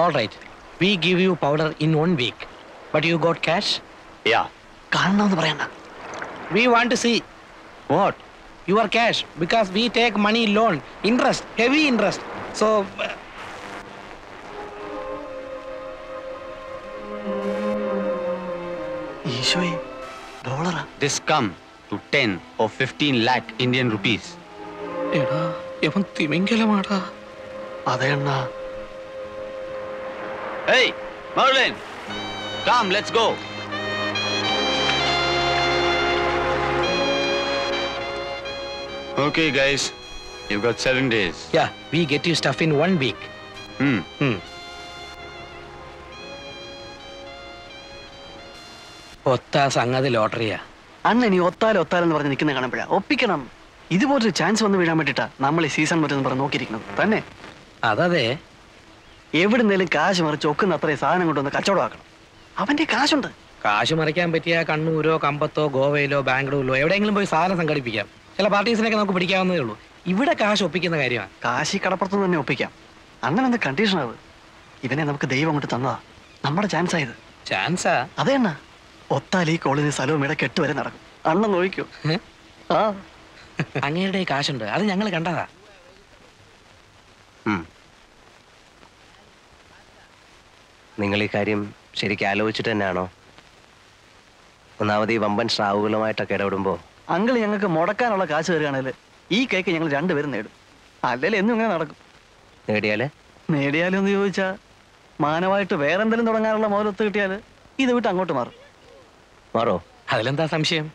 [SPEAKER 4] All right. We give you powder in 1 week. But you got cash?
[SPEAKER 3] Yeah.
[SPEAKER 7] കാണണമെന്ന് പറയണ്ട.
[SPEAKER 4] We want to see.
[SPEAKER 3] What?
[SPEAKER 4] Your cash. Because we take money loan. Interest. Heavy interest. So...
[SPEAKER 7] ഈശോയെ, ഡോളറാ?
[SPEAKER 3] This come to 10 or 15 lakh Indian rupees.
[SPEAKER 4] എടാ, ഇവൻ തിമിംഗലമാടാ.
[SPEAKER 7] അതെ അണ്ണാ.
[SPEAKER 3] Hey, Merlin! Come, let's go. Okay, guys. You've got 7 days.
[SPEAKER 4] Yeah, we get you stuff in 1 week. ഒത്ത സംഗതി ലോട്ടറിയാ.
[SPEAKER 7] അണ്ണ ഇനി ഒത്താലെന്ന് പറഞ്ഞ് നിൽക്കുന്ന കാണുമ്പോഴാ ഒപ്പിക്കണം. ഇതുപോലൊരു ചാൻസ് വന്ന് വീഴാൻ വേണ്ടിട്ടാ നമ്മൾ ഈ സീസൺ മറ്റെന്ന് പറഞ്ഞ് നോക്കിയിരിക്കുന്നത് തന്നെ.
[SPEAKER 4] അതെ,
[SPEAKER 7] എവിടുന്നേലും കാശ് മറിച്ച് ഒക്കുന്ന അത്രയും സാധനം കൊണ്ടുവന്ന് കച്ചവടമാക്കണം. അവന്റെ കാശുണ്ട്.
[SPEAKER 4] കാശ് മറിക്കാൻ പറ്റിയ കണ്ണൂരോ കമ്പത്തോ ഗോവയിലോ ബാംഗ്ലൂരിലോ എവിടെയെങ്കിലും പോയി സാധനം സംഘടിപ്പിക്കാം. ചില പാർട്ടീസിനൊക്കെ നമുക്ക് പിടിക്കാവുന്നതേ ഉള്ളൂ. ഇവിടെ കാശ് ഒപ്പിക്കുന്ന കാര്യമാണ്.
[SPEAKER 7] കാശി കടപ്പുറത്ത് തന്നെ ഒപ്പിക്കാം. അങ്ങനെ എന്ത് കണ്ടീഷൻ അത്? ഇവനെ നമുക്ക് ദൈവം കൊണ്ട് തന്നതാ. നമ്മുടെ ചാൻസ് ആയത്.
[SPEAKER 4] ചാൻസാ?
[SPEAKER 7] അതെ അണ്ണ. ഒത്താൽ ഈ കോളേജിൽ സ്ഥലവും ഇവിടെ കെട്ടുവരെ നടക്കും. അണ്ണൻ നോക്കിക്കോ. ആ,
[SPEAKER 4] അങ്ങയുടെ കാശുണ്ട്, അത് ഞങ്ങൾ കണ്ടതാ.
[SPEAKER 1] നിങ്ങൾ ഈ കാര്യം ശരിക്കും ആലോചിച്ചിട്ട് തന്നെയാണോ? ഒന്നാമത് ഈ വമ്പൻ സ്രാവുകളുമായിട്ടൊക്കെ ഇടപെടുമ്പോ
[SPEAKER 7] അങ്കിൾ ഞങ്ങൾക്ക് മുടക്കാനുള്ള കാശ് തരികയാണെങ്കിൽ ഈ കേക്ക് ഞങ്ങൾ രണ്ടുപേരും നേടും. അല്ലെങ്കിൽ എന്നും ഇങ്ങനെ നടക്കും.
[SPEAKER 1] നേടിയാലേ
[SPEAKER 7] എന്ന് ചോദിച്ചാ മാനമായിട്ട് വേറെന്തെങ്കിലും തുടങ്ങാനുള്ള മോലൊത്ത് കിട്ടിയാൽ ഇത് വിട്ട് അങ്ങോട്ട്
[SPEAKER 1] മാറോ?
[SPEAKER 4] അതിലെന്താ സംശയം?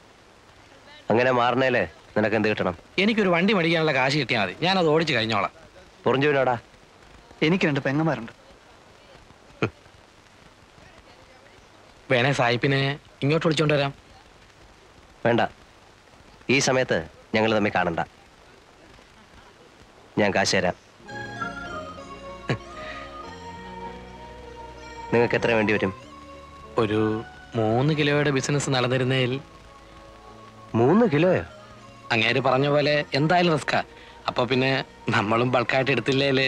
[SPEAKER 1] അങ്ങനെ മാറണേലേ നിനക്ക് എന്ത് കിട്ടണം?
[SPEAKER 4] എനിക്കൊരു വണ്ടി മേടിക്കാനുള്ള കാശ് കിട്ടിയാൽ മതി, ഞാനത് ഓടിച്ച് കഴിഞ്ഞോളാം.
[SPEAKER 1] പൊറിഞ്ചുവിനോടാ?
[SPEAKER 7] എനിക്ക് 2 പെങ്ങന്മാരുണ്ട്.
[SPEAKER 4] വേണേ സായിപ്പിനെ ഇങ്ങോട്ട് വിളിച്ചോണ്ട് വരാം.
[SPEAKER 1] വേണ്ട, ഈ സമയത്ത് ഞങ്ങൾ തമ്മിൽ കാണണ്ട. ഞാൻ കാശ് തരാം. നിങ്ങൾക്ക് എത്ര വേണ്ടി വരും?
[SPEAKER 4] ഒരു 3 കിലോയുടെ ബിസിനസ് നടന്നിരുന്നേൽ.
[SPEAKER 1] 3 കിലോയോ?
[SPEAKER 4] അങ്ങേര് പറഞ്ഞ പോലെ എന്തായാലും റിസ്കാ. അപ്പൊ പിന്നെ നമ്മളും ബൾക്കായിട്ട് എടുത്തില്ലേല്.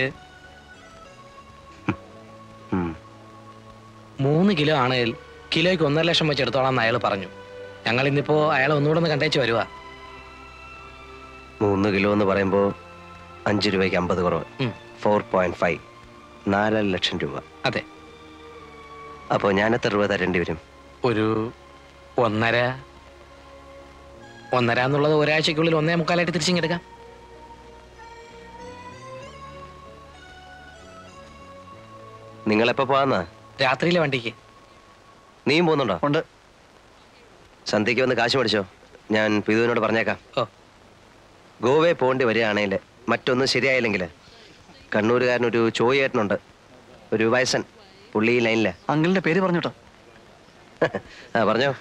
[SPEAKER 4] 3 കിലോ ആണെങ്കിൽ കിലോയ്ക്ക് 1.5 ലക്ഷം വെച്ച് എടുത്തോളാം അയാൾ പറഞ്ഞു. ഞങ്ങൾ ഇന്നിപ്പോ അയാളെ ഒന്നുകൂടെ ഒന്ന് കണ്ടേച്ച് വരുവാ.
[SPEAKER 1] 3 കിലോ എന്ന് പറയുമ്പോ 5 രൂപയ്ക്ക് 50 കുറവ്. 4.5 4 ലക്ഷം രൂപ.
[SPEAKER 4] അതെ.
[SPEAKER 1] അപ്പോ ഞാൻ എത്ര രൂപ തരേണ്ടി വരും?
[SPEAKER 4] ഒരു 1.5 എന്നുള്ളത് ഒരാഴ്ചക്കുള്ളിൽ 1.25 തിരിച്ചിങ്ങെടുക്കാം.
[SPEAKER 1] നിങ്ങളെപ്പോ പോവാന്നാ?
[SPEAKER 4] രാത്രിയിലെ വണ്ടിക്ക്.
[SPEAKER 1] നീയും പോകുന്നുണ്ടോ?
[SPEAKER 7] ഉണ്ട്.
[SPEAKER 1] സന്ധ്യയ്ക്ക് വന്ന് കാശ് മേടിച്ചോ, ഞാൻ പിതുവിനോട് പറഞ്ഞേക്കാം. ഗോവയെ പോകേണ്ടി വരികയാണെങ്കിൽ മറ്റൊന്നും ശരിയായില്ലെങ്കിൽ കണ്ണൂരുകാരനൊരു ചോയേട്ടനുണ്ട്, ഒരു വയസ്സൻ, പുള്ളി ലൈനില്ല.
[SPEAKER 7] അങ്കിളിന്റെ പേര് പറഞ്ഞോട്ടോ?
[SPEAKER 1] ആ പറഞ്ഞോ.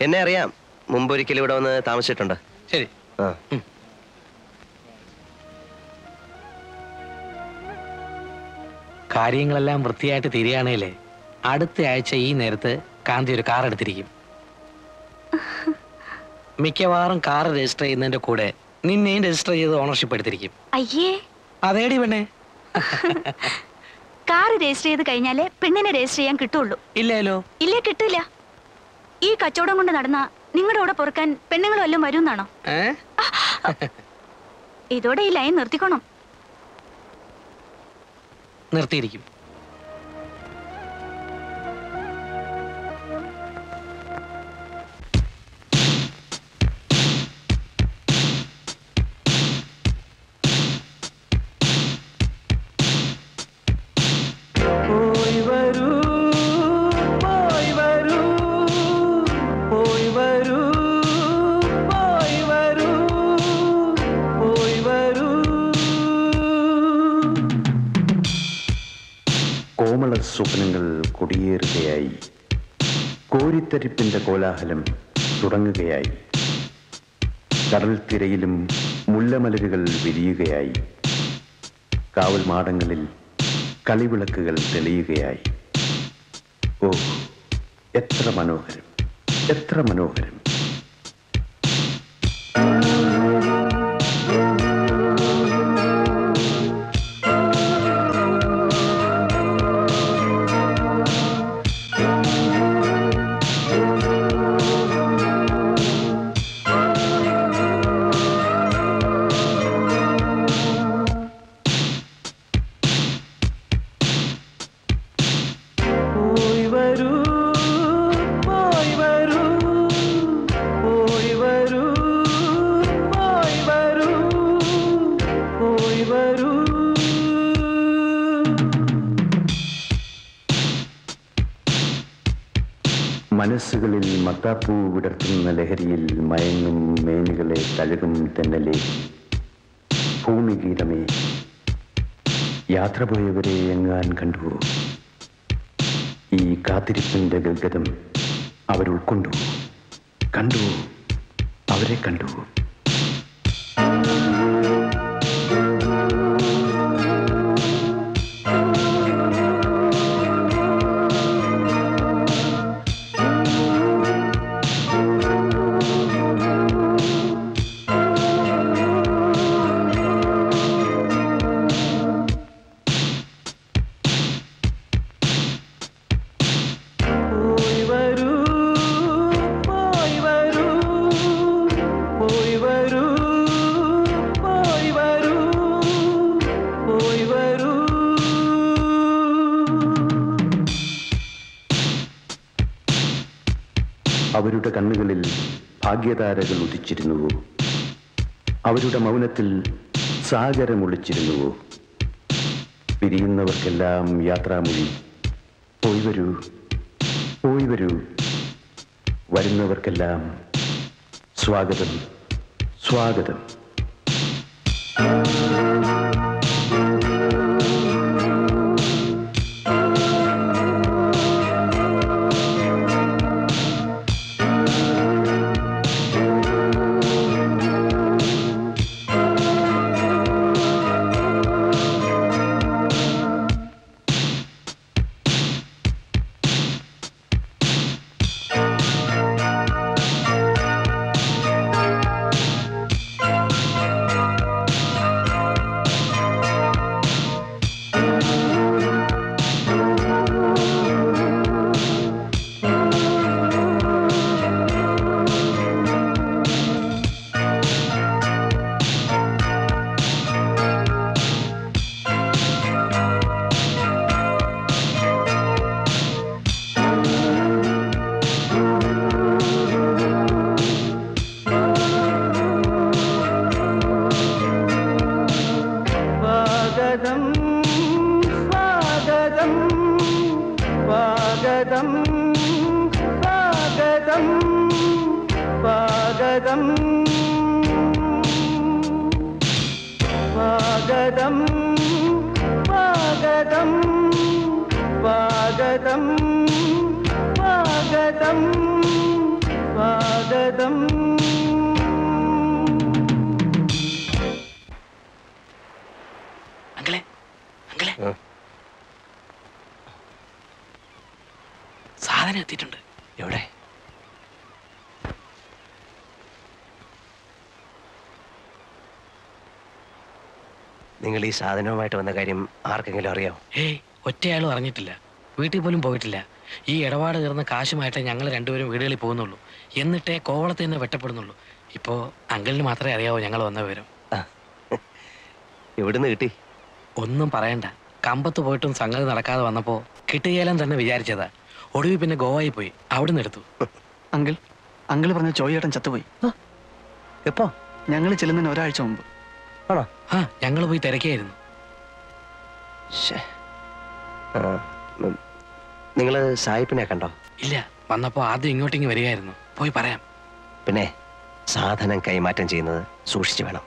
[SPEAKER 1] എന്നെ അറിയാം, മുമ്പൊരിക്കലും ഇവിടെ വന്ന് താമസിച്ചിട്ടുണ്ട്.
[SPEAKER 4] ശരി.
[SPEAKER 1] ആ
[SPEAKER 4] കാര്യങ്ങളെല്ലാം വൃത്തിയായിട്ട് തീരുകയാണേലേ അടുത്ത ആഴ്ച ഈ നേരത്ത് കാന്തി ഒരു കാർ എടുത്തിരിക്കും. മിക്കവാറും കാർ രജിസ്റ്റർ ചെയ്യുന്നതിന്റെ കൂടെ നിന്നെയും രജിസ്റ്റർ ചെയ്ത് ഓണർഷിപ്പ് എടുത്തിരിക്കും.
[SPEAKER 12] അയ്യേ,
[SPEAKER 4] അതേടി പെണ്ണേ.
[SPEAKER 12] കാർ രജിസ്റ്റർ ചെയ്ത് കഴിഞ്ഞാലേ പെണ്ണിനെ രജിസ്റ്റർ ചെയ്യാൻ കിട്ടുള്ളൂ.
[SPEAKER 4] ഇല്ലല്ലോ.
[SPEAKER 12] ഇല്ലേ, കിട്ടില്ല. ഈ കച്ചവടം കൊണ്ട് നടന്ന നിങ്ങളുടെ കൂടെ പൊറുക്കാൻ പെണ്ണുങ്ങളും എല്ലാം വരുമെന്നാണോ? ഇതോടെ ഈ ലൈൻ നിർത്തിക്കോണം.
[SPEAKER 4] നിർത്തിയിരിക്കും.
[SPEAKER 13] സ്വപ്നങ്ങൾ കൊടിയേറുകയായി, കോരിത്തരിപ്പിന്റെ കോലാഹലം തുടങ്ങുകയായി, കടൽ തിരയിലും മുല്ലമലരുകൾ വിരിയുകയായി, കാവൽ മാടങ്ങളിൽ കളിവിളക്കുകൾ തെളിയുകയായി. ഓ, എത്ര മനോഹരം, എത്ര മനോഹരം! മനസ്സുകളിൽ മത്താപ്പൂ വിടർത്തുന്ന ലഹരിയിൽ മയങ്ങും മേനികളെ തഴുകും തെന്നലേ, ഭൂമിഗീതമേ, യാത്ര പോയവരെ എങ്ങാൻ കണ്ടുവോ? ഈ കാത്തിരിപ്പിന്റെ ഗൽഗതം അവരുൾക്കൊണ്ടുവോ? കണ്ടുവോ? അവരെ കണ്ടുവോ? അവരുടെ കണ്ണുകളിൽ ഭാഗ്യതാരകൾ ഉദിച്ചിരുന്നുവോ? അവരുടെ മൗനത്തിൽ സാഗരമൊളിച്ചിരുന്നുവോ? പിരിയുന്നവർക്കെല്ലാം യാത്രാമൊഴി. പോയി വരൂ, പോയി വരൂ. വരുന്നവർക്കെല്ലാം സ്വാഗതം, സ്വാഗതം.
[SPEAKER 4] സാധനം എത്തിയിട്ടുണ്ട്. എവിടെ?
[SPEAKER 1] നിങ്ങൾ ഈ സാധനവുമായിട്ട് വന്ന കാര്യം ആർക്കെങ്കിലും അറിയാമോ?
[SPEAKER 4] ഏയ്, ഒറ്റയാളും അറിഞ്ഞിട്ടില്ല. വീട്ടിൽ പോലും പോയിട്ടില്ല. ഈ ഇടപാട് തീർന്ന കാശുമായിട്ടേ ഞങ്ങൾ രണ്ടുപേരും വീടുകളിൽ പോകുന്നുള്ളൂ. എന്നിട്ടേ കോവളത്തിൽ നിന്ന് വെട്ടപ്പെടുന്നുള്ളൂ. ഇപ്പോ അങ്കിളിന് മാത്രമേ അറിയാവൂ ഞങ്ങൾ വന്ന വിവരം.
[SPEAKER 1] എവിടുന്ന് കിട്ടി?
[SPEAKER 4] ഒന്നും പറയണ്ട. കമ്പത്ത് പോയിട്ടും സംഗതി നടക്കാതെ വന്നപ്പോ കിട്ടുകയില്ലെന്ന് തന്നെ വിചാരിച്ചതാ. ഒടുവിൽ പിന്നെ ഗോവയിൽ പോയി അവിടുന്ന് എടുത്തു.
[SPEAKER 7] അങ്കിൾ പറഞ്ഞ ചോയ്യേട്ടൻ ചത്തുപോയി.
[SPEAKER 1] എപ്പോ?
[SPEAKER 7] ഞങ്ങൾ ചെല്ലുന്നതിന് ഒരാഴ്ച മുമ്പ്.
[SPEAKER 1] ആണോ?
[SPEAKER 4] ആ, ഞങ്ങൾ പോയി തിരക്കായിരുന്നു.
[SPEAKER 1] നിങ്ങള് സായിപ്പിനെ കണ്ടോ?
[SPEAKER 4] ഇല്ല, വന്നപ്പോ ആദ്യം ഇങ്ങോട്ടേക്ക് വരികയായിരുന്നു. പോയി പറയാം.
[SPEAKER 1] പിന്നെ സാധനം കൈമാറ്റം ചെയ്യുന്നത് സൂക്ഷിച്ചു വേണം.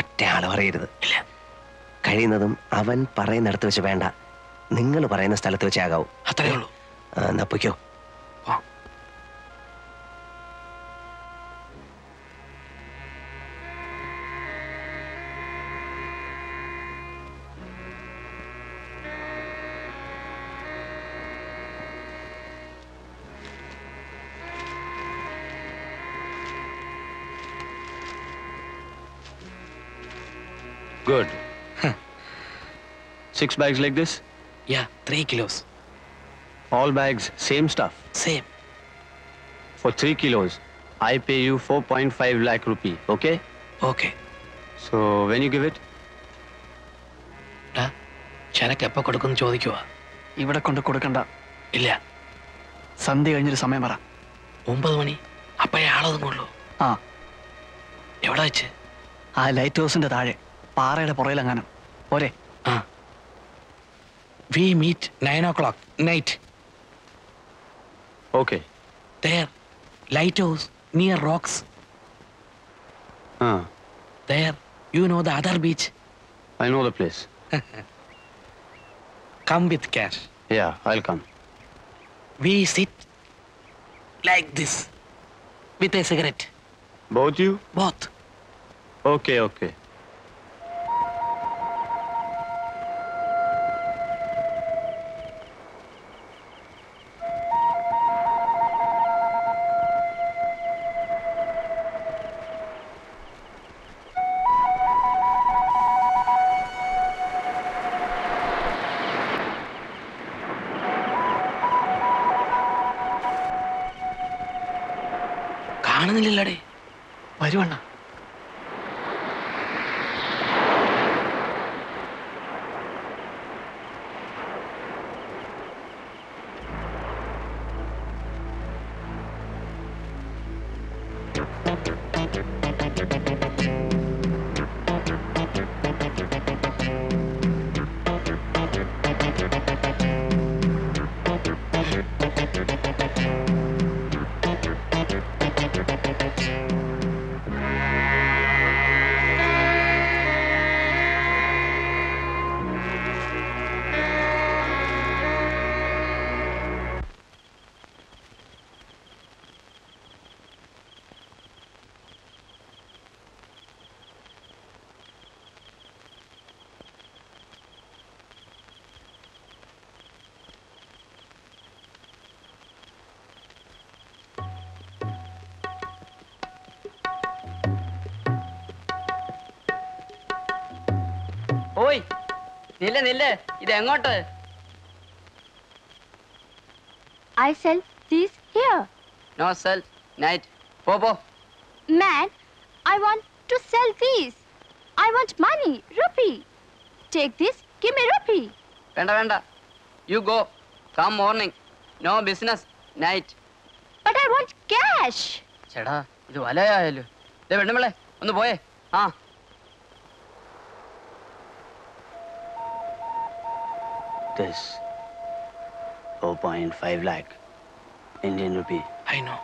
[SPEAKER 1] ഒറ്റ ആളും അറിയരുത്. കഴിയുന്നതും അവൻ പറയുന്നിടത്ത് വെച്ച് വേണ്ട, നിങ്ങൾ പറയുന്ന സ്ഥലത്ത് വെച്ച് ആകാവൂ.
[SPEAKER 4] അത്രേ ഉള്ളൂ.
[SPEAKER 1] എന്നാ പൊയ്ക്കോ.
[SPEAKER 3] Good. 6 bags like this?
[SPEAKER 4] Yeah, 3 kilos.
[SPEAKER 3] All bags, same stuff?
[SPEAKER 4] Same.
[SPEAKER 3] For 3 kilos, I pay you 4.5 lakh rupee, okay?
[SPEAKER 4] Okay.
[SPEAKER 3] So, when you give it?
[SPEAKER 4] ചരക്ക് എപ്പോ കൊടുക്കുന്നു ചോദിക്കുവാ.
[SPEAKER 7] ഇവിടെ കൊണ്ട് കൊടുക്കണ്ട.
[SPEAKER 4] ഇല്ല.
[SPEAKER 7] സന്ധ്യ കഴിഞ്ഞൊരു സമയം പറ.
[SPEAKER 4] 9 മണി. അപ്പോഴേ ആളൊതുങ്ങുള്ളൂ.
[SPEAKER 7] ആ.
[SPEAKER 4] എവിടെ വെച്ച്?
[SPEAKER 7] ആ ലൈറ്റ് ഹൗസിന്റെ താഴെ പാറയുടെ പുറയിലെങ്ങാനും. പോരെ?
[SPEAKER 4] ആ. We meet 9 o'clock night.
[SPEAKER 3] Okay.
[SPEAKER 4] There, lighthouse near rocks. There, you know the other beach.
[SPEAKER 3] I know the place.
[SPEAKER 4] Come with cash.
[SPEAKER 3] Yeah, I'll come.
[SPEAKER 4] We sit like this with a cigarette.
[SPEAKER 3] Both you?
[SPEAKER 4] Both.
[SPEAKER 3] Okay, okay.
[SPEAKER 4] കാണുന്നില്ലടേ.
[SPEAKER 7] വരുവണ്ണ.
[SPEAKER 10] ഓയ് നില്ല് നില്ല് ഇത് എങ്ങോട്ട്?
[SPEAKER 6] I sell these here.
[SPEAKER 10] No sell night. പോ.
[SPEAKER 6] Man, I want to sell these. I want money, rupee. Take this, give me rupee.
[SPEAKER 10] വേണ്ട. You go. Come morning. No business night.
[SPEAKER 6] But I want cash.
[SPEAKER 10] ചേടാ ഇത് വലയായാലോ. ദേ വെണ്ണുമ്പളെ ഒന്ന് പോയേ. ആ
[SPEAKER 7] This 4.5 lakh Indian rupee.
[SPEAKER 4] I know.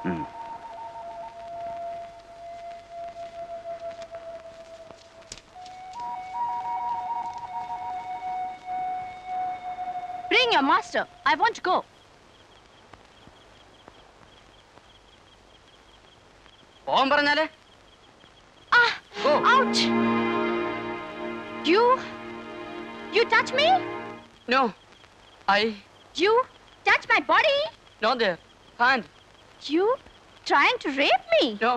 [SPEAKER 6] Bring your master. I want to go.
[SPEAKER 10] പോകാൻ പറഞ്ഞാലേ. Go.
[SPEAKER 6] Ouch! You touch me?
[SPEAKER 10] No.
[SPEAKER 6] You touch my body?
[SPEAKER 10] No there. Can't.
[SPEAKER 6] You trying to rape me?
[SPEAKER 10] No.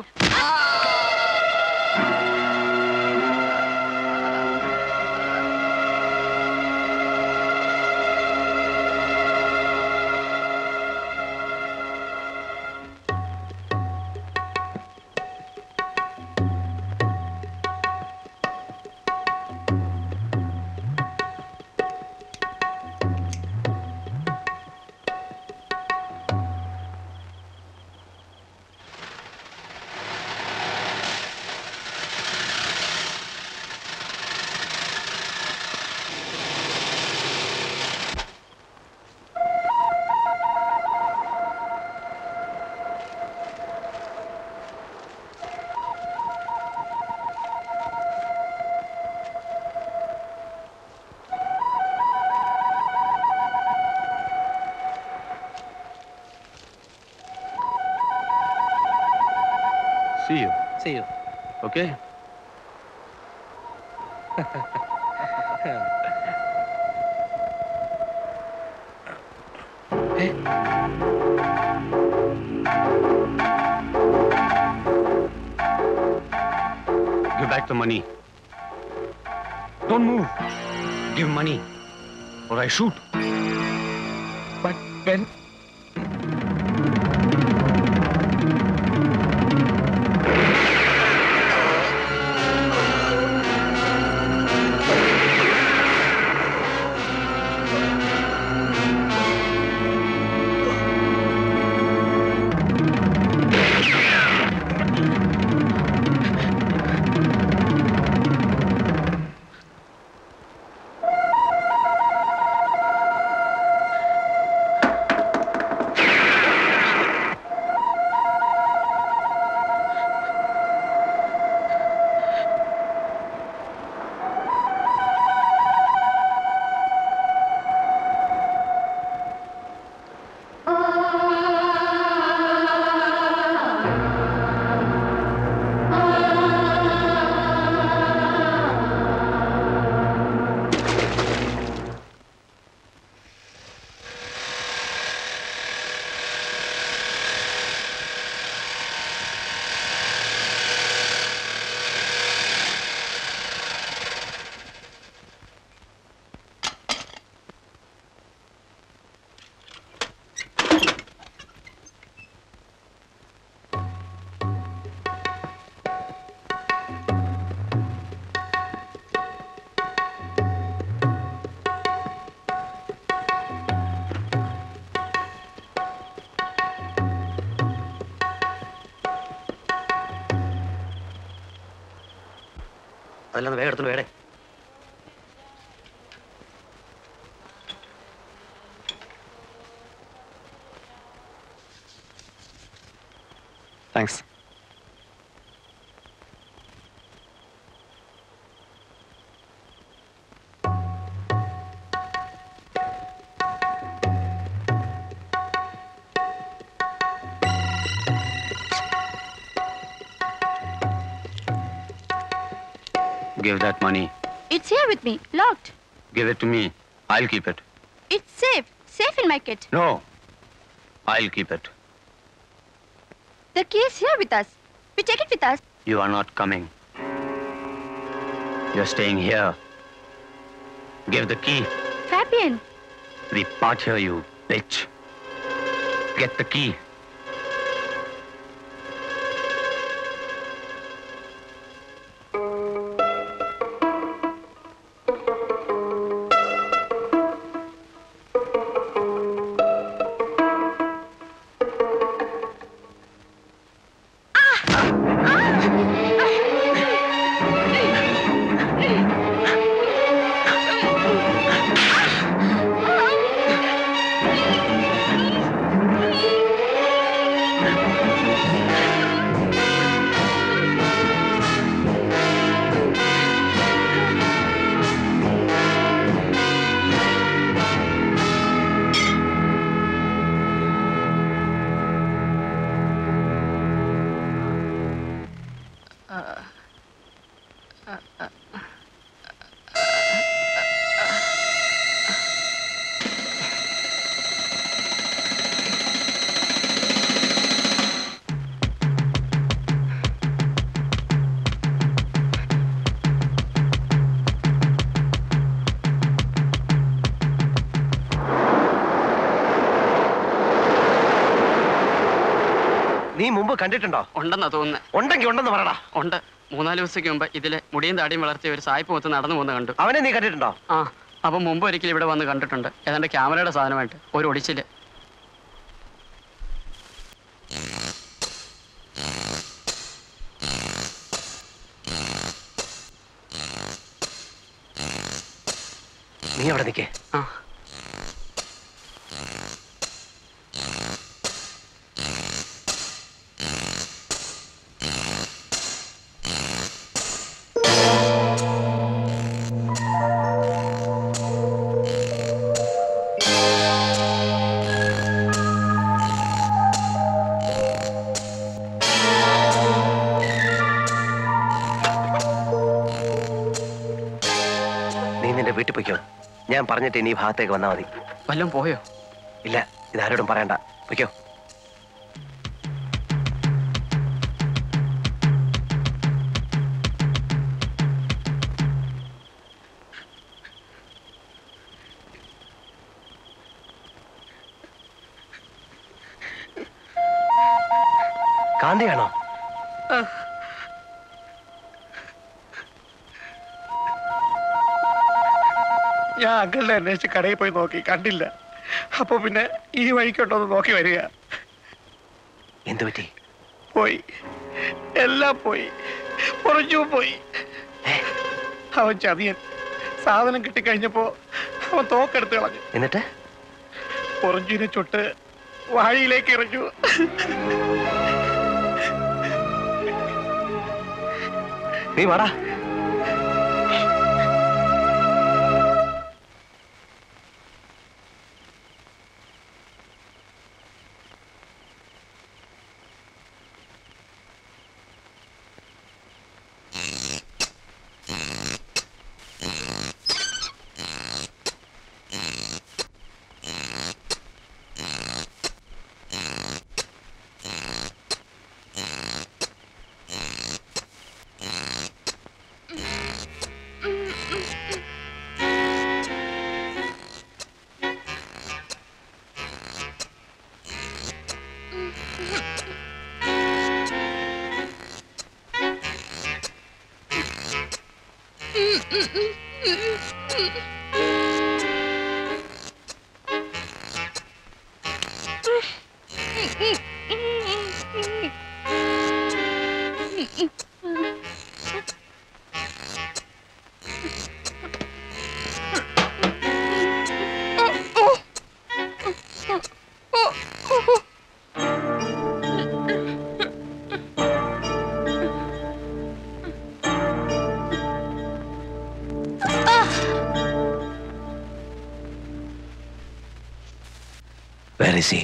[SPEAKER 3] See you. Okay? Give back the money. Don't move. Give money or I shoot.
[SPEAKER 4] But when?
[SPEAKER 1] അതെല്ലാം വേഗം എടുത്തു വേടേ.
[SPEAKER 9] Thanks.
[SPEAKER 3] Give that money.
[SPEAKER 6] It's here with me, locked.
[SPEAKER 3] Give it to me. I'll keep it.
[SPEAKER 6] It's safe in my kit.
[SPEAKER 3] No. I'll keep it.
[SPEAKER 6] The key is here with us. We take it with us.
[SPEAKER 3] You are not coming. You're staying here. Give the key.
[SPEAKER 6] Fabian.
[SPEAKER 3] We part here, you bitch. Get the key.
[SPEAKER 1] നീ മുമ്പ് കണ്ടിട്ടുണ്ടോ?
[SPEAKER 7] ഉണ്ടെന്നാ തോന്നുന്നത്.
[SPEAKER 1] ഉണ്ടെങ്കിൽ ഉണ്ടെന്ന് പറയടാ.
[SPEAKER 7] ഉണ്ട്. 3-4 ദിവസത്തേക്ക് മുമ്പ് ഇതിലെ മുടിയും താടിയും വളർത്തിയ ഒരു സായിപ്പ് മൊത്തം നടന്നു പോകുന്ന കണ്ടു.
[SPEAKER 1] അവനെ നീ കണ്ടിട്ടുണ്ടോ?
[SPEAKER 7] ആ, അപ്പം മുമ്പ് ഒരിക്കലും ഇവിടെ വന്ന് കണ്ടിട്ടുണ്ട്. ഏതാണ്ട് ക്യാമറയുടെ സാധനമായിട്ട് ഒരു ഒടിച്ചില്.
[SPEAKER 1] നീ അവിടെ നിൽക്കേ.
[SPEAKER 7] ആ,
[SPEAKER 1] വീട്ടിൽ പൊയ്ക്കോ. ഞാൻ പറഞ്ഞിട്ട് ഇനി ഭാഗത്തേക്ക് വന്നാൽ മതി.
[SPEAKER 7] വല്ലതും പോയോ?
[SPEAKER 1] ഇല്ല, ഇതാരോടും പറയണ്ട. പൊയ്ക്കോ. കാന്തിയാണോ?
[SPEAKER 4] ഞാൻ അങ്കിളിനെ അന്വേഷിച്ച് കടയിൽ പോയി നോക്കി, കണ്ടില്ല. അപ്പൊ പിന്നെ ഈ വഴിക്കുണ്ടോന്ന് നോക്കി വരിക.
[SPEAKER 1] എന്തു പറ്റി?
[SPEAKER 4] പോയി, എല്ലാം പോയി, കുറച്ചു പോയി. അവൻ ചതിയൻ. സാധനം കിട്ടിക്കഴിഞ്ഞപ്പോ അവൻ തോക്കെടുത്ത് കളഞ്ഞു.
[SPEAKER 1] എന്നിട്ട്
[SPEAKER 4] പൊറഞ്ചുവിനെ ചുട്ട് വാഴയിലേക്ക് എറിഞ്ഞു.
[SPEAKER 1] നീ വാടാ. Where is he?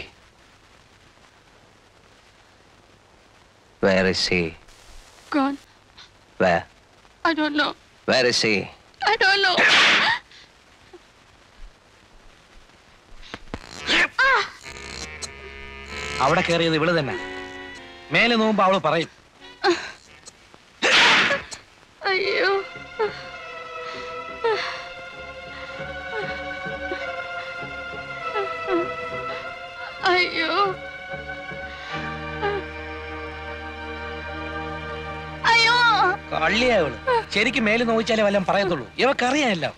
[SPEAKER 1] Where is he?
[SPEAKER 14] Gone.
[SPEAKER 1] Where?
[SPEAKER 14] I don't know.
[SPEAKER 1] Where is he?
[SPEAKER 14] I don't know.
[SPEAKER 4] അവിടെ കയറിയത് ഇവള് തന്നെ. മേലെ നോക്കുമ്പോ അവള് പറയും.
[SPEAKER 14] അയ്യോ.
[SPEAKER 4] കള്ളിയാ അവള്. ശരിക്കും മേല് നോവിച്ചാലേ വല്ലതും പറയത്തുള്ളൂ. ഇവക്കറിയാമല്ലോ.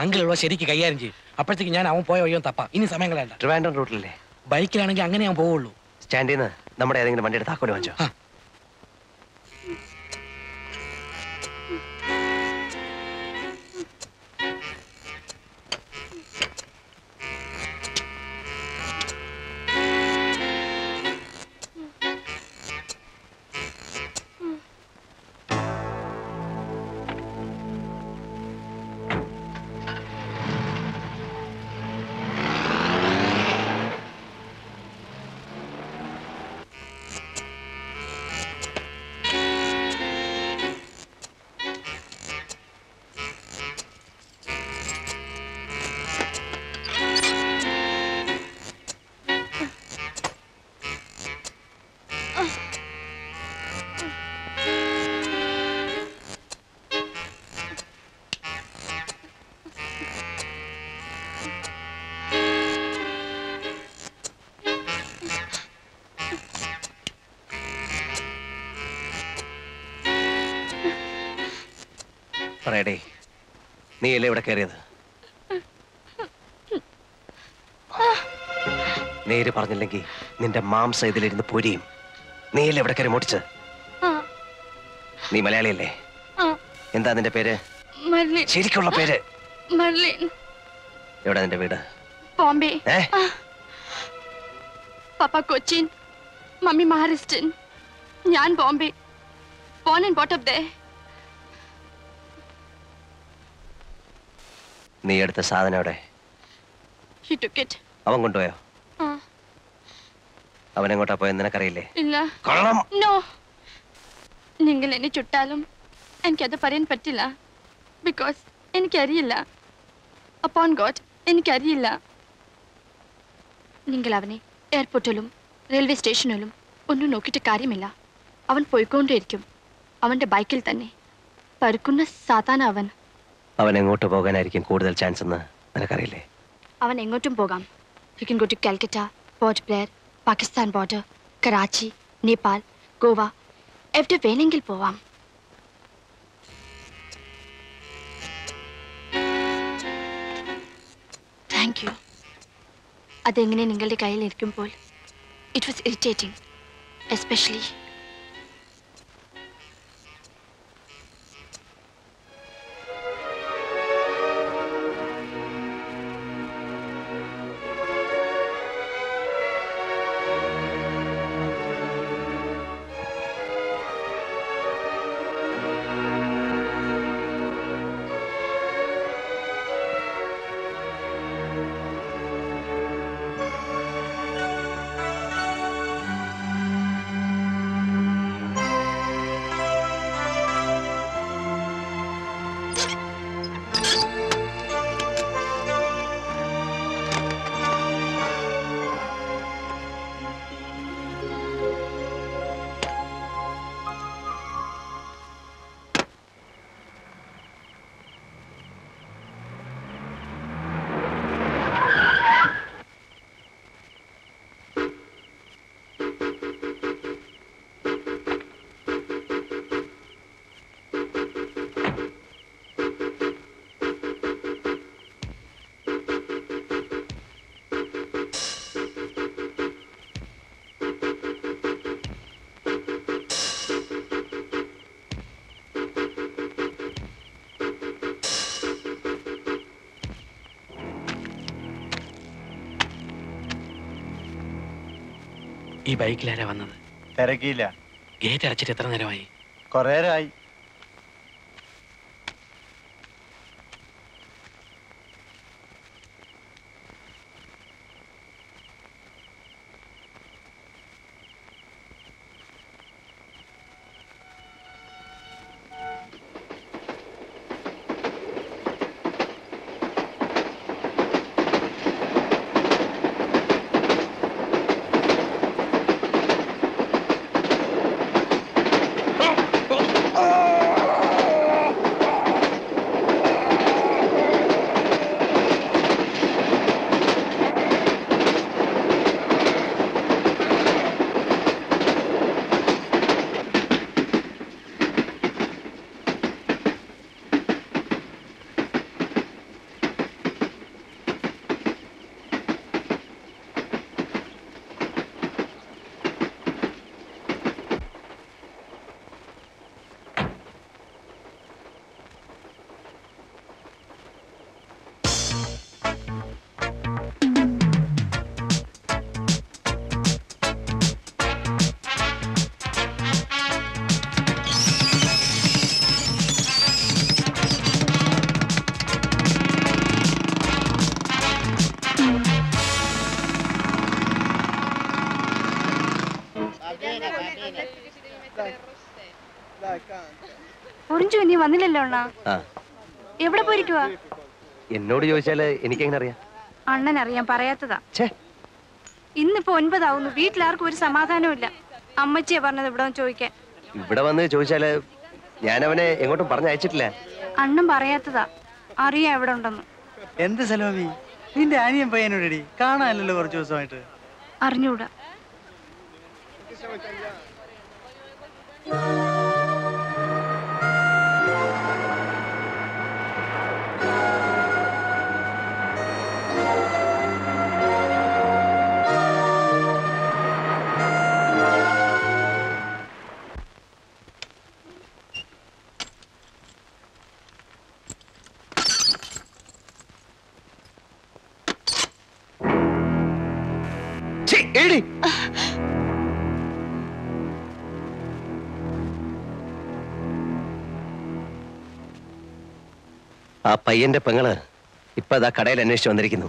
[SPEAKER 4] അങ്കിളുള്ള ശരിക്ക് കൈകാര്യം ചെയ്യും. അപ്പോഴത്തേക്ക് ഞാൻ അവൻ പോയ വയ്യോ തപ്പാം. ഇനി സമയം കളയണ്ട.
[SPEAKER 1] ട്രിവാൻഡ്രം റൂട്ടിലല്ലേ?
[SPEAKER 4] ബൈക്കിലാണെങ്കിൽ അങ്ങനെ ഞാൻ പോവുള്ളൂ.
[SPEAKER 1] സ്റ്റാൻഡിൽ നിന്ന് നമ്മുടെ ഏതെങ്കിലും വണ്ടിയുടെ താക്കോല് വാങ്ങിച്ചോ. പറയടേ, നീയല്ലേ ഇവിടെ കയറിയത്? നേര് പറഞ്ഞില്ലെങ്കിൽ നിന്റെ മാംസം ഇതിലിരുന്ന് പൊരിയും. നീയല്ലേ ഇവിടെ കയറി മോട്ടിച്ച്? നീ മലയാളിയല്ലേ? എന്താ നിന്റെ പേര്? ശരിക്കുള്ള പേര്? എവിടെ നിന്റെ വീട്?
[SPEAKER 14] ബോംബെ. പപ്പ കൊച്ചിൻ, മമ്മി മഹാരാഷ്ട്രൻ. ഞാൻ Bombay. Born and brought up there.
[SPEAKER 1] നീ എടുത്ത സാധനം എവിടെ?
[SPEAKER 14] He took it.
[SPEAKER 1] അവൻ കൊണ്ടുപോയോ? അവൻ എങ്ങോട്ടാ പോയെന്ന് നിനക്കറിയില്ലേ?
[SPEAKER 14] ഇല്ല.
[SPEAKER 1] കൊള്ളാം.
[SPEAKER 14] No. നിങ്ങൾ എന്നെ ചുട്ടാലും എനിക്കത് പറയാൻ പറ്റില്ല. ബിക്കോസ് എനിക്കറിയില്ല. അപ്പോൺ ഗോഡ്, എനിക്കറിയില്ല. നിങ്ങൾ അവനെ എയർപോർട്ടിലും റെയിൽവേ സ്റ്റേഷനിലും ഒന്നും നോക്കിയിട്ട് കാര്യമില്ല. അവൻ പോയിക്കൊണ്ടേയിരിക്കും. അവന്റെ ബൈക്കിൽ തന്നെ. പരുക്കുന്ന സാധാരണ അവൻ.
[SPEAKER 1] അവൻ എങ്ങോട്ട് പോകാനായിരിക്കും കൂടുതൽ ചാൻസ് എന്ന് നിനക്കറിയില്ലേ?
[SPEAKER 14] അവൻ എങ്ങോട്ടും പോകാം. You can go to Calcutta, Port Blair, Pakistan border, Karachi, Nepal, Goa, എവിടെ വേണമെങ്കിൽ പോവാം. Thank you. അതെങ്ങനെ നിങ്ങളുടെ കയ്യിൽ ഇരിക്കുമ്പോൾ ഇറ്റ് വാസ് ഇറിറ്റേറ്റിംഗ്, എസ്പെഷ്യലി
[SPEAKER 4] ഈ ബൈക്കിലാരാ വന്നത്?
[SPEAKER 8] തിരക്കിയില്ല.
[SPEAKER 4] ഗേറ്റ് അടച്ചിട്ട് എത്ര നേരമായി?
[SPEAKER 8] കുറേ നേരമായി.
[SPEAKER 12] നീ വന്നില്ലല്ലോ അണ്ണാ.
[SPEAKER 1] ആ
[SPEAKER 12] എവിടെ പോയിരിക്കുവാ?
[SPEAKER 1] എന്നോട് ചോദിച്ചാല് എനിക്കെങ്ങനെ അറിയാം?
[SPEAKER 12] അണ്ണൻ അറിയാൻ പറയാത്തതാ.
[SPEAKER 1] ഛേ,
[SPEAKER 12] ഇന്നിപ്പോ 9 ആവുന്നു. വീട്ടിലാർക്കും ഒരു സമാധാനവും ഇല്ല. അമ്മച്ചിയെ പറഞ്ഞത് ഇവിടെ വന്ന് ചോദിക്കാൻ.
[SPEAKER 1] ഇവിടെ വന്ന് ചോദിച്ചാല് ഞാൻ അവനെ എങ്ങോട്ടും പറഞ്ഞയച്ചിട്ടില്ല.
[SPEAKER 12] അണ്ണൻ പറയാത്തതാ. അറിയാം എവിടെ ഉണ്ടെന്ന്.
[SPEAKER 8] എന്ത് സലോമി, നിന്റെ അനിയൻ പയ്യനോടടി കാണാനല്ലോ കുറച്ച് ദിവസമായിട്ട്.
[SPEAKER 12] അറിഞ്ഞൂടാ.
[SPEAKER 1] ആ പയ്യന്റെ പെങ്ങള് ഇപ്പൊ അതാ കടയിൽ അന്വേഷിച്ച് വന്നിരിക്കുന്നു.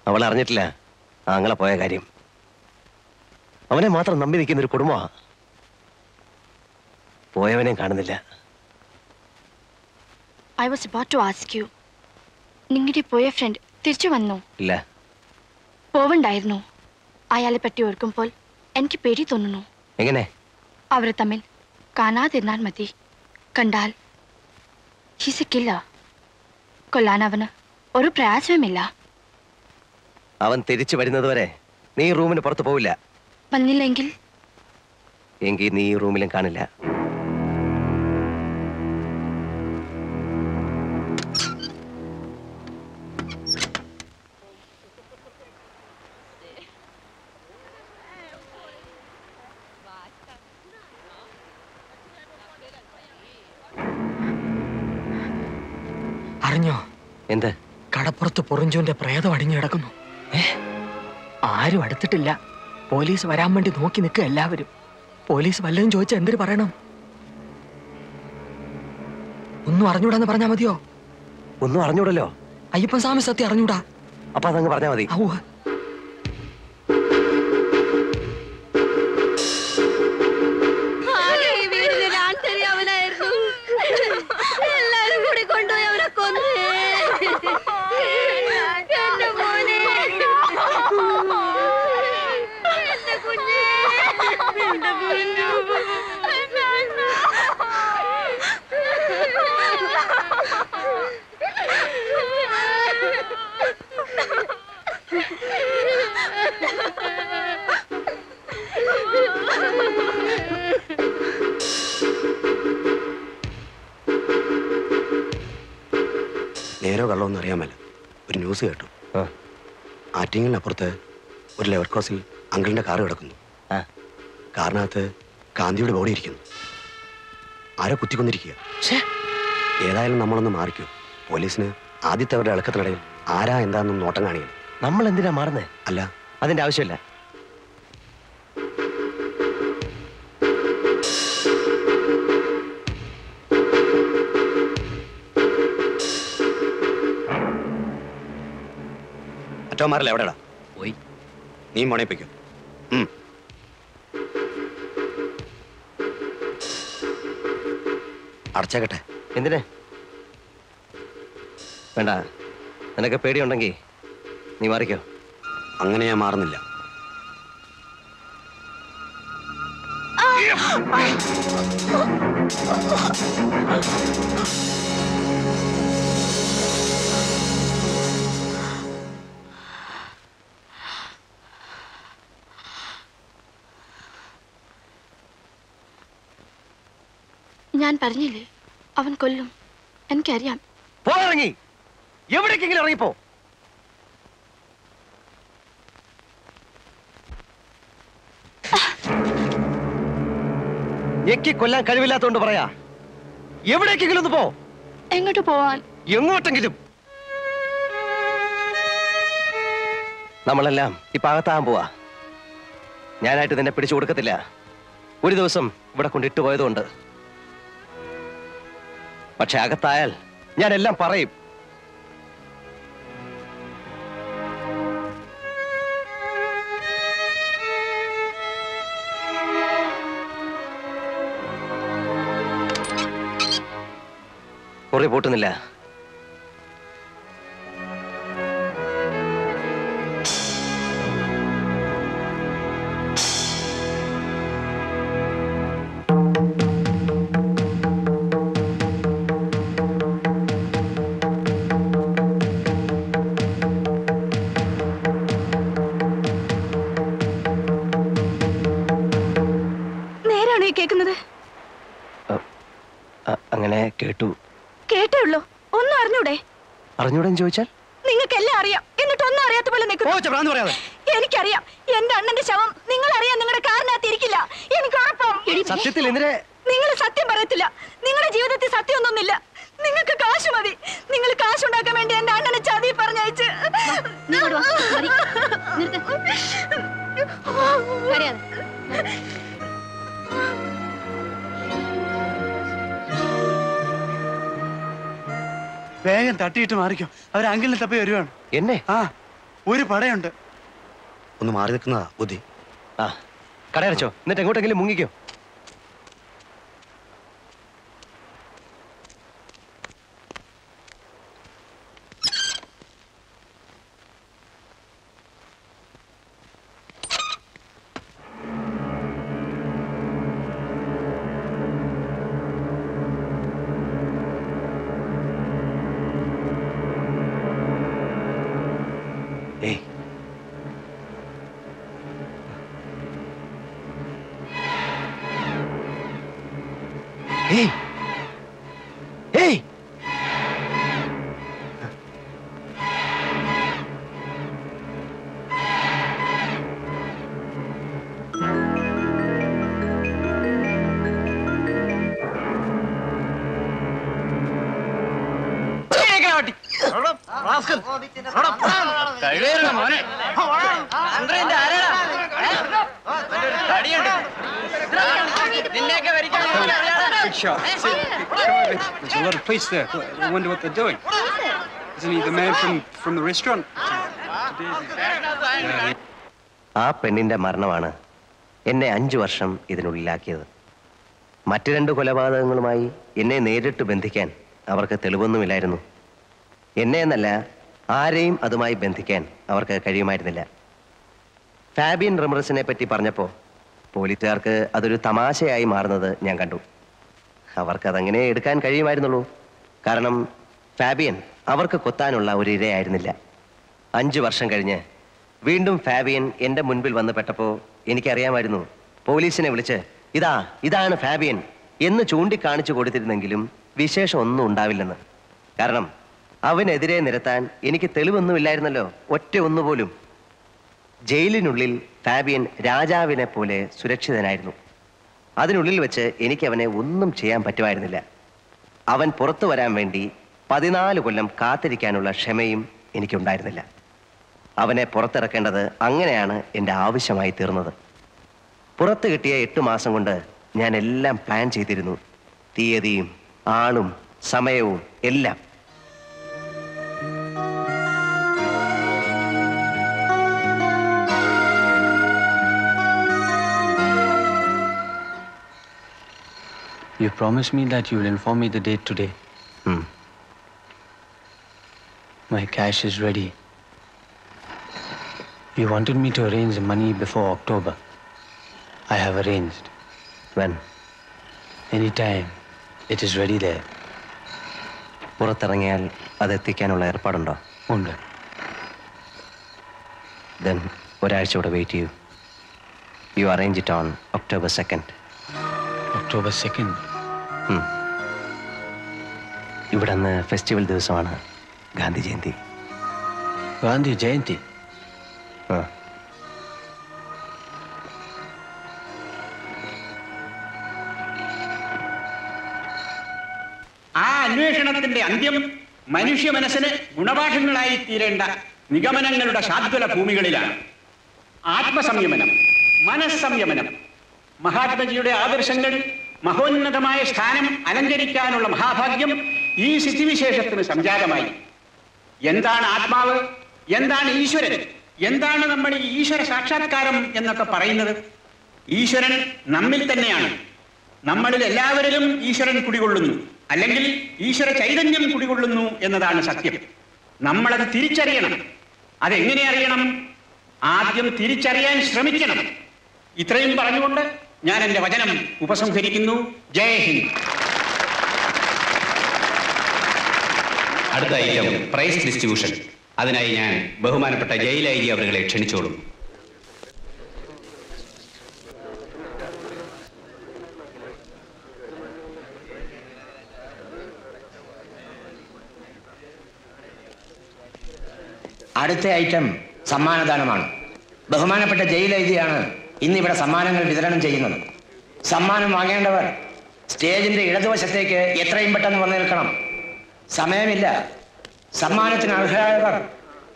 [SPEAKER 1] അവൾ അറിഞ്ഞിട്ടില്ല ആങ്ങളെ പോയ കാര്യം. അവനെ മാത്രം നമ്പി നിൽക്കുന്ന ഒരു കുടുംബമാ. പോയവനെ കാണുന്നില്ല.
[SPEAKER 14] I was about to ask you. നിങ്ങളുടെ പോയ ഫ്രണ്ട് തിരിച്ചു വന്നോ?
[SPEAKER 1] ഇല്ല.
[SPEAKER 14] പോവണ്ടായിരുന്നു. അയാളെ പറ്റി ഓർക്കുമ്പോൾ എനിക്ക് പേടി തോന്നുന്നു.
[SPEAKER 1] എങ്ങനെ?
[SPEAKER 14] അവരെ തമ്മിൽ കാണാതിരുന്നാൽ മതി. കണ്ടാൽ he's a killer. കൊല്ലാൻ അവന് ഒരു പ്രയാസവുമില്ല.
[SPEAKER 1] അവൻ തിരിച്ചു വരുന്നതുവരെ നീ റൂമിന് പുറത്ത് പോവില്ല.
[SPEAKER 14] വന്നില്ലെങ്കിൽ
[SPEAKER 1] എങ്കിൽ നീ ഈ റൂമിലും കാണില്ല.
[SPEAKER 10] അറിഞ്ഞോ?
[SPEAKER 1] എന്ത്?
[SPEAKER 10] കടപ്പുറത്ത് പൊറിഞ്ചോന്റെ പ്രേതം അടിഞ്ഞു കിടക്കുന്നു. ആരും അടുത്തിട്ടില്ല. പോലീസ് വരാൻ വേണ്ടി നോക്കി നിൽക്കുക എല്ലാവരും. പോലീസ് വല്ലതും ചോദിച്ചാൽ എന്തിനു പറയണം? ഒന്നും അറിഞ്ഞൂടാന്ന് പറഞ്ഞാ മതിയോ?
[SPEAKER 1] ഒന്നും അറിഞ്ഞൂടല്ലോ.
[SPEAKER 10] അയ്യപ്പൻ സ്വാമി സത്യം അറിഞ്ഞൂടാ.
[SPEAKER 1] അപ്പൊ അതങ്ങ് പറഞ്ഞാ മതി.
[SPEAKER 6] എല്ലാരും കൂടി കൊണ്ടുപോയി അവനെ കൊന്നേ. എന്റെ മോനെ, എന്റെ കുഞ്ഞേ, എന്റെ കുഞ്ഞു.
[SPEAKER 15] നേരോ കള്ളമൊന്നും അറിയാമല്ല. ഒരു ന്യൂസ് കേട്ടു. ആറ്റിങ്ങലിനപ്പുറത്ത് ഒരു ലെവർ ക്രോസിൽ അങ്കിളിന്റെ കാറ് കിടക്കുന്നു. കാറിനകത്ത് ഗാന്ധിയുടെ ബോഡി ഇരിക്കുന്നു. ആരോ കുത്തിക്കൊന്നിരിക്കുക. ഏതായാലും നമ്മളൊന്ന് മാറിക്കോ. പോലീസിന് ആദ്യത്തെ അവരുടെ ഇളക്കത്തിനിടയിൽ ആരാ എന്താണെന്നും നോട്ടം കാണിക്കണം.
[SPEAKER 1] നമ്മൾ എന്തിനാ മാറുന്നേ?
[SPEAKER 15] അല്ല,
[SPEAKER 1] അതിന്റെ ആവശ്യമില്ല.
[SPEAKER 15] മറ്റോമാരല്ല എവിടെടാ? പോയി. നീ മോണയിപ്പിക്കും. അടച്ചേക്കട്ടെ.
[SPEAKER 1] എന്തിന്? വേണ്ട. നിനക്ക് പേടിയുണ്ടെങ്കിൽ നീ മാറിക്കോ.
[SPEAKER 15] അങ്ങനെ ഞാൻ മാറുന്നില്ല.
[SPEAKER 14] ഞാൻ പറഞ്ഞില്ലേ അവൻ കൊല്ലും. എനിക്കറിയാം.
[SPEAKER 1] പോയിറങ്ങി. എവിടേക്കെങ്കിലും ഇറങ്ങിപ്പോ. ഞെക്കി കൊല്ലാൻ കഴിവില്ലാത്തോണ്ട് പറയാ. എവിടേക്കെങ്കിലും ഒന്ന് പോ.
[SPEAKER 14] എങ്ങോട്ട് പോവാൻ?
[SPEAKER 1] എങ്ങോട്ടെങ്കിലും. നമ്മളെല്ലാം ഇപ്പൊ അകത്താകാൻ പോവാ. ഞാനായിട്ട് നിന്നെ പിടിച്ചു കൊടുക്കത്തില്ല. ഒരു ദിവസം ഇവിടെ കൊണ്ടിട്ട് പോയതുകൊണ്ട്. പക്ഷെ അകത്തായാൽ ഞാൻ എല്ലാം പറയും. മുറി പൂട്ടുന്നില്ല.
[SPEAKER 12] കേൾക്കുന്നത്?
[SPEAKER 1] അങ്ങനെ കേട്ടു.
[SPEAKER 12] കേട്ടേ ഉള്ളൂ, ഒന്നും അറിഞ്ഞൂടെ?
[SPEAKER 1] അറിഞ്ഞൂടെന്ന് ചോദിച്ചാൽ
[SPEAKER 12] നിങ്ങൾക്കെല്ലാം അറിയാം, എന്നിട്ട് ഒന്നും അറിയാത്ത പോലെ നിൽക്കുന്നു. എനിക്കറിയാം, എന്റെ അണ്ണന്റെ ശവം നിങ്ങൾ അറിയാൻ നിങ്ങളുടെ കാറിനകത്ത് ഇരിക്കില്ല. എനിക്ക് ഉറപ്പം.
[SPEAKER 1] സത്യത്തിൽ എന്തിനെ
[SPEAKER 12] നിങ്ങൾ സത്യം പറയത്തില്ല. നിങ്ങളുടെ ജീവിതത്തിൽ സത്യമൊന്നുമില്ല. നിങ്ങൾക്ക് കാശ് മതി. നിങ്ങൾ കാശുണ്ടാക്കാൻ വേണ്ടി എന്റെ അണ്ണനെ ചതി പറഞ്ഞയച്ച്.
[SPEAKER 8] വേഗം തട്ടിയിട്ട് മാറിക്കോ, അവർ അങ്കിളിനെ തപ്പി വരുവാണ്.
[SPEAKER 1] എന്നെ?
[SPEAKER 8] ആ, ഒരു പടയുണ്ട്.
[SPEAKER 15] ഒന്ന് മാറി നിൽക്കുന്നതാ ബുദ്ധി.
[SPEAKER 1] ആ, കടയടച്ചോ, എന്നിട്ട് എങ്ങോട്ടെങ്കിലും മുങ്ങിക്കോ. Hey! Hey!
[SPEAKER 16] There's a lot of police there. I wonder what they're doing. Isn't he the man from the restaurant?
[SPEAKER 1] ആ പെണ്ണിന്റെ മരണമാണ് എന്നെ 5 വർഷം ഇതിനുള്ളിലാക്കിയത്. മറ്റു 2 കൊലപാതകങ്ങളുമായി എന്നെ നേരിട്ട് ബന്ധിക്കാൻ അവർക്ക് തെളിവൊന്നുമില്ലായിരുന്നു. എന്നെ എന്നല്ല, ആരെയും അതുമായി ബന്ധിക്കാൻ അവർക്ക് കഴിയുമായിരുന്നില്ല. ഫാബിയൻ റമറസിനെ പറ്റി പറഞ്ഞപ്പോൾ പോലീസുകാർക്ക് അതൊരു തമാശയായി മാറുന്നത് ഞാൻ കണ്ടു. അവർക്കതങ്ങനെ എടുക്കാൻ കഴിയുമായിരുന്നുള്ളൂ. കാരണം ഫാബിയൻ അവർക്ക് കൊത്താനുള്ള ഒരു ഇരയായിരുന്നില്ല. 5 വർഷം കഴിഞ്ഞ് വീണ്ടും ഫാബിയൻ എൻ്റെ മുൻപിൽ വന്ന് പെട്ടപ്പോൾ എനിക്കറിയാമായിരുന്നു പോലീസിനെ വിളിച്ച് ഇതാണ് ഫാബിയൻ എന്ന് ചൂണ്ടിക്കാണിച്ചു കൊടുത്തിരുന്നെങ്കിലും വിശേഷം ഒന്നും ഉണ്ടാവില്ലെന്ന്. കാരണം അവനെതിരെ നിരത്താൻ എനിക്ക് തെളിവൊന്നുമില്ലായിരുന്നല്ലോ, ഒറ്റ ഒന്നുപോലും. ജയിലിനുള്ളിൽ ഫാബിയൻ രാജാവിനെ പോലെ സുരക്ഷിതനായിരുന്നു. അതിനുള്ളിൽ വെച്ച് എനിക്ക് അവനെ ഒന്നും ചെയ്യാൻ പറ്റുമായിരുന്നില്ല. അവൻ പുറത്തു വരാൻ വേണ്ടി 14 കൊല്ലം കാത്തിരിക്കാനുള്ള ക്ഷമയും എനിക്കുണ്ടായിരുന്നില്ല. അവനെ പുറത്തിറക്കേണ്ടത് അങ്ങനെയാണ് എൻ്റെ ആവശ്യമായി തീർന്നത്. പുറത്ത് കിട്ടിയ 8 മാസം കൊണ്ട് ഞാൻ എല്ലാം പ്ലാൻ ചെയ്തിരുന്നു. തീയതിയും ആളും സമയവും എല്ലാം.
[SPEAKER 3] You promised me that you will inform me the date today. My cash is ready. You wanted me to arrange the money before October. I have arranged.
[SPEAKER 1] When?
[SPEAKER 3] Anytime. It is ready there.
[SPEAKER 1] പുറത്തിറങ്ങിയാൽ അതെത്തിക്കാനുള്ള ഏർപ്പാടുണ്ടോ?
[SPEAKER 3] ഉണ്ട്.
[SPEAKER 1] Then ഒരാഴ്ച കൂടെ wait ചെയ്യൂ. You arrange it on October 2nd.
[SPEAKER 3] October 2nd?
[SPEAKER 1] ഇവിടെ അന്ന് festival ദിവസമാണ്, ഗാന്ധി ജയന്തി.
[SPEAKER 3] ഗാന്ധി ജയന്തി?
[SPEAKER 1] ആ.
[SPEAKER 17] ആ അന്വേഷണത്തിന്റെ അന്ത്യം മനുഷ്യ മനസ്സിന് ഗുണപാഠങ്ങളായി തീരേണ്ട നിഗമനങ്ങളുടെ ശാദ്വല ഭൂമികളിലാണ്. ആത്മസംയമനം, മനസ്സംയമനം, മഹാത്മജിയുടെ ആദർശങ്ങൾ മഹോന്നതമായ സ്ഥാനം അലങ്കരിക്കാനുള്ള മഹാഭാഗ്യം ഈ സ്ഥിതിവിശേഷത്തിന് സംജാതമായി. എന്താണ് ആത്മാവ്, എന്താണ് ഈശ്വരൻ, എന്താണ് നമ്മൾ ഈ ഈശ്വര സാക്ഷാത്കാരം എന്നൊക്കെ പറയുന്നത്? ഈശ്വരൻ നമ്മിൽ തന്നെയാണ്. നമ്മളിൽ എല്ലാവരിലും ഈശ്വരൻ കുടികൊള്ളുന്നു. അല്ലെങ്കിൽ ഈശ്വര ചൈതന്യം കുടികൊള്ളുന്നു എന്നതാണ് സത്യം. നമ്മളത് തിരിച്ചറിയണം. അതെങ്ങനെ അറിയണം? ആദ്യം തിരിച്ചറിയാൻ ശ്രമിക്കണം. ഇത്രയും പറഞ്ഞുകൊണ്ട് ഞാൻ എൻ്റെ വചനം ഉപസംഹരിക്കുന്നു. ജയ് ഹിന്ദ്.
[SPEAKER 18] അടുത്ത ഐറ്റം പ്രൈസ് ഡിസ്ട്രിബ്യൂഷൻ. അതിനായി ഞാൻ ബഹുമാനപ്പെട്ട ജയിൽ ഐ ജി അവരെ ക്ഷണിച്ചോളും.
[SPEAKER 2] അടുത്ത ഐറ്റം സമ്മാനദാനമാണ്. ബഹുമാനപ്പെട്ട ജയിൽ ഐ ജിയാണ് ഇന്നിവിടെ സമ്മാനങ്ങൾ വിതരണം ചെയ്യുന്നത്. സമ്മാനം വാങ്ങേണ്ടവർ സ്റ്റേജിന്റെ ഇടതുവശത്തേക്ക് എത്രയും പെട്ടെന്ന് വന്നു നിൽക്കണം. സമയമില്ല. സമ്മാനത്തിന് അർഹരായവർ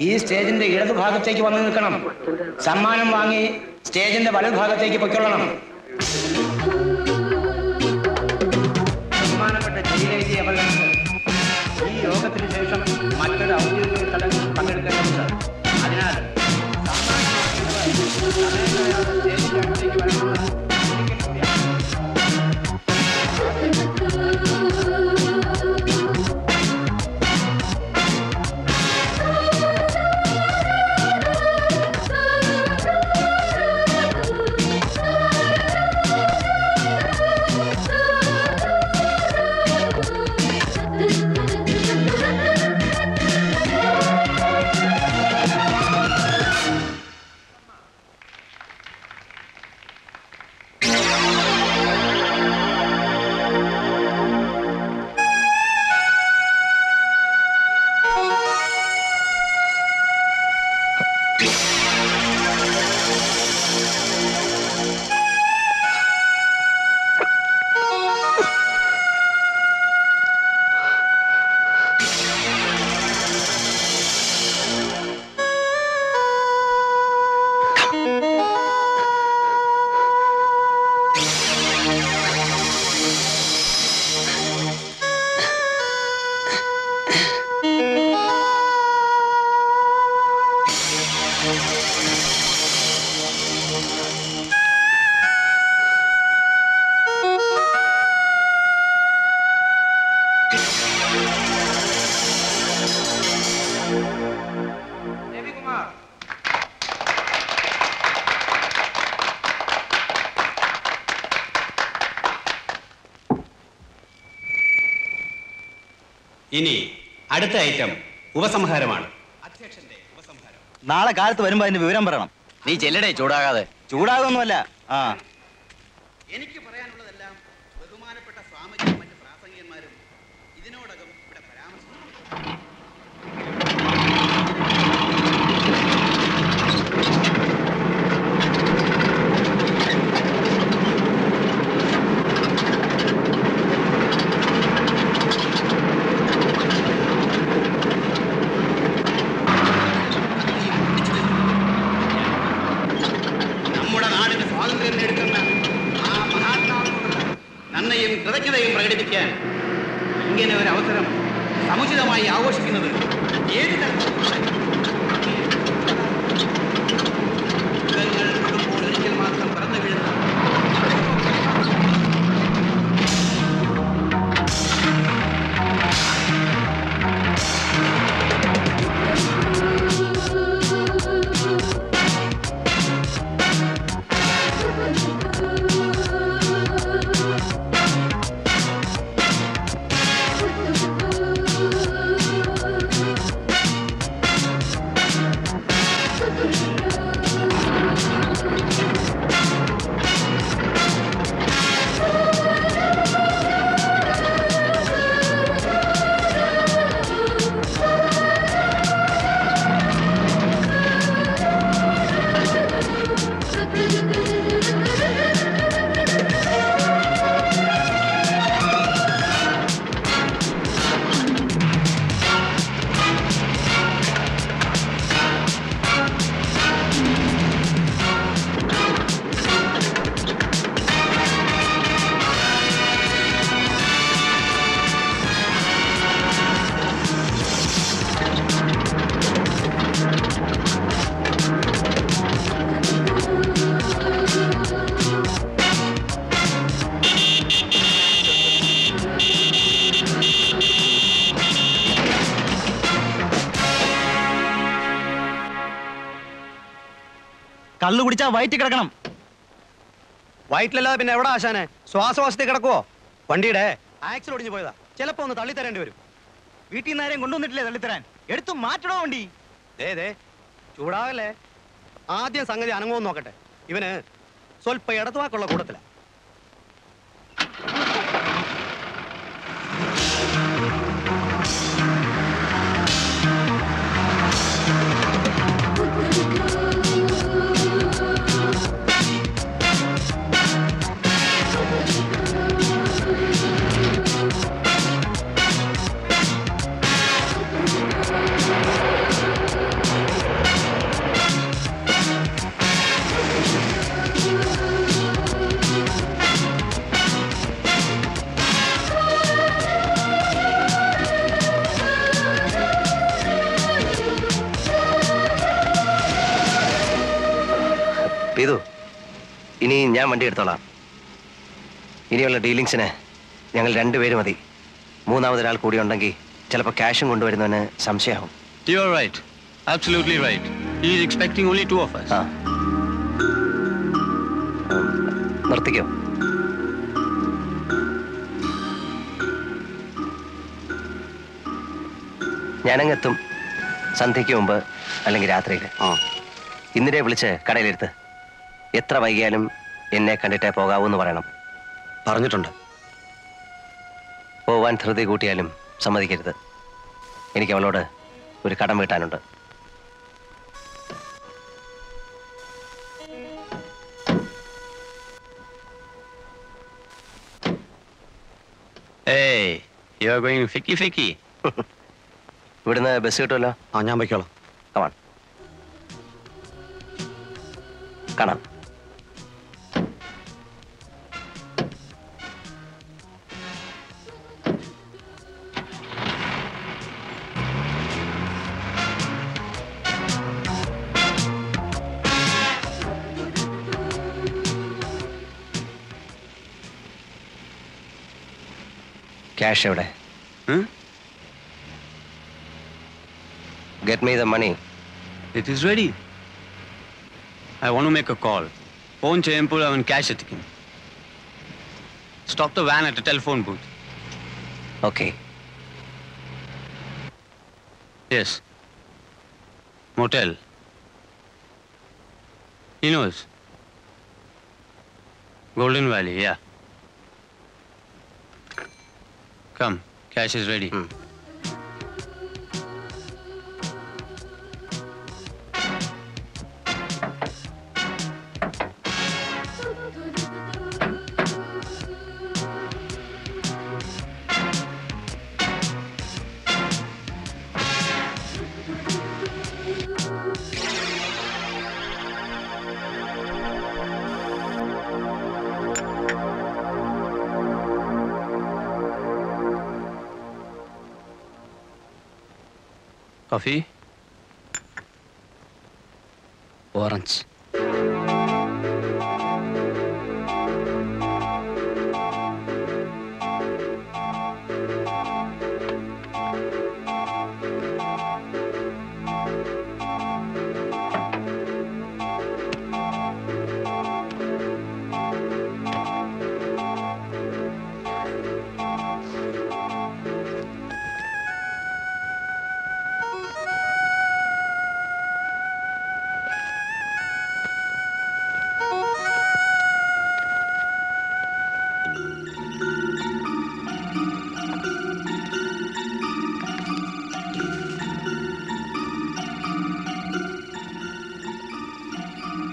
[SPEAKER 2] ഈ സ്റ്റേജിന്റെ ഇടതുഭാഗത്തേക്ക് വന്നു നിൽക്കണം. സമ്മാനം വാങ്ങി സ്റ്റേജിന്റെ വലതുഭാഗത്തേക്ക് പൊയ്ക്കൊള്ളണം. ബഹുമാനപ്പെട്ട ജയിൽ ഐ ജി അവർക്ക് ഈ യോഗത്തിന് ശേഷം മറ്റൊരു ഔദ്യോഗിക ചടങ്ങിൽ പങ്കെടുക്കേണ്ടതുണ്ട്. അതിനാൽ
[SPEAKER 18] ഇനി അടുത്ത ഐറ്റം ഉപസംഹാരമാണ്.
[SPEAKER 19] നാളെ കാലത്ത് വരുമ്പോ അതിന്റെ വിവരം പറയണം.
[SPEAKER 10] നീ ചെല്ലടേ, ചൂടാകാതെ.
[SPEAKER 19] ചൂടാകൊന്നുമല്ല. ആ
[SPEAKER 18] എനിക്ക് പറയാനുള്ളതെല്ലാം ബഹുമാനപ്പെട്ട സ്വാമിജിയും മറ്റ് പ്രാസംഗികന്മാരും ഇതിനോടകം ഇവിടെ പരാമർശിച്ചു. നന്ദിയും കൃതജ്ഞതയും പ്രകടിപ്പിക്കാൻ ഇങ്ങനെ ഒരു അവസരം സമുചിതമായി ആഘോഷിക്കുന്നത് ഏത് തരത്തിലുള്ള ഒരിക്കൽ മാത്രം പറന്നു വീഴുന്ന
[SPEAKER 19] കള്ളു കുടിച്ചാ വയറ്റി കിടക്കണം.
[SPEAKER 15] വയറ്റിലല്ലാതെ പിന്നെ എവിടെ ആശാനെ? ശ്വാസവാസത്തിൽ കിടക്കുവോ? വണ്ടിയുടെ ആക്സിൽ ഒടിഞ്ഞു പോയതാ. ചിലപ്പോ ഒന്ന് തള്ളിത്തരേണ്ടി വരും.
[SPEAKER 19] വീട്ടിൽ നിന്ന് ആരെയും കൊണ്ടുവന്നിട്ടില്ലേ തള്ളിത്തരാൻ? എടുത്തു മാറ്റണോ വണ്ടി?
[SPEAKER 15] ദേ ചൂടാവല്ലേ. ആദ്യം സംഗതി അനങ്ങുമെന്ന് നോക്കട്ടെ. ഇവന് സ്വല്പ ഇടത്തുവാക്കുള്ള കൂട്ടത്തില.
[SPEAKER 1] ഇതു ഇനി ഞാൻ വണ്ടി എടുത്തോളാം. ഇനിയുള്ള ഡീലിങ്സിന് ഞങ്ങൾ രണ്ടുപേരും മതി. മൂന്നാമതൊരാൾ കൂടി ഉണ്ടെങ്കിൽ ചിലപ്പോൾ ക്യാഷും കൊണ്ടുവരുന്നവന് സംശയമാവും.
[SPEAKER 3] You are right. Absolutely right. He is expecting only 2 of us.
[SPEAKER 1] നിർത്തിക്കോ. ഞാനങ്ങെത്തും സന്ധ്യയ്ക്ക് മുമ്പ് അല്ലെങ്കിൽ രാത്രിയിൽ. ഇന്നിരെ വിളിച്ച് കടയിലെടുത്ത് എത്ര വൈകിയാലും എന്നെ കണ്ടിട്ടേ പോകാവൂന്ന് പറയണം.
[SPEAKER 15] പറഞ്ഞിട്ടുണ്ട്.
[SPEAKER 1] പോവാൻ ധൃതി കൂട്ടിയാലും സമ്മതിക്കരുത്. എനിക്ക് അവളോട് ഒരു കടം വീട്ടാനുണ്ട്.
[SPEAKER 3] Hey, you are going ficky.
[SPEAKER 1] ഇവിടുന്ന് ബസ് കിട്ടുമല്ലോ.
[SPEAKER 15] ഞാൻ വയ്ക്കോളാം.
[SPEAKER 1] കമാൺ. കാണാം. ക്യാഷ് എവിടെ? Get me the money.
[SPEAKER 3] It is ready. I want to make a call. Phone cheyempul avan cash ethikin. Stop the van at a telephone booth.
[SPEAKER 1] Okay.
[SPEAKER 3] Yes. Motel. He knows. Golden Valley, yeah. Come, cash is ready. Coffee?
[SPEAKER 5] Orange.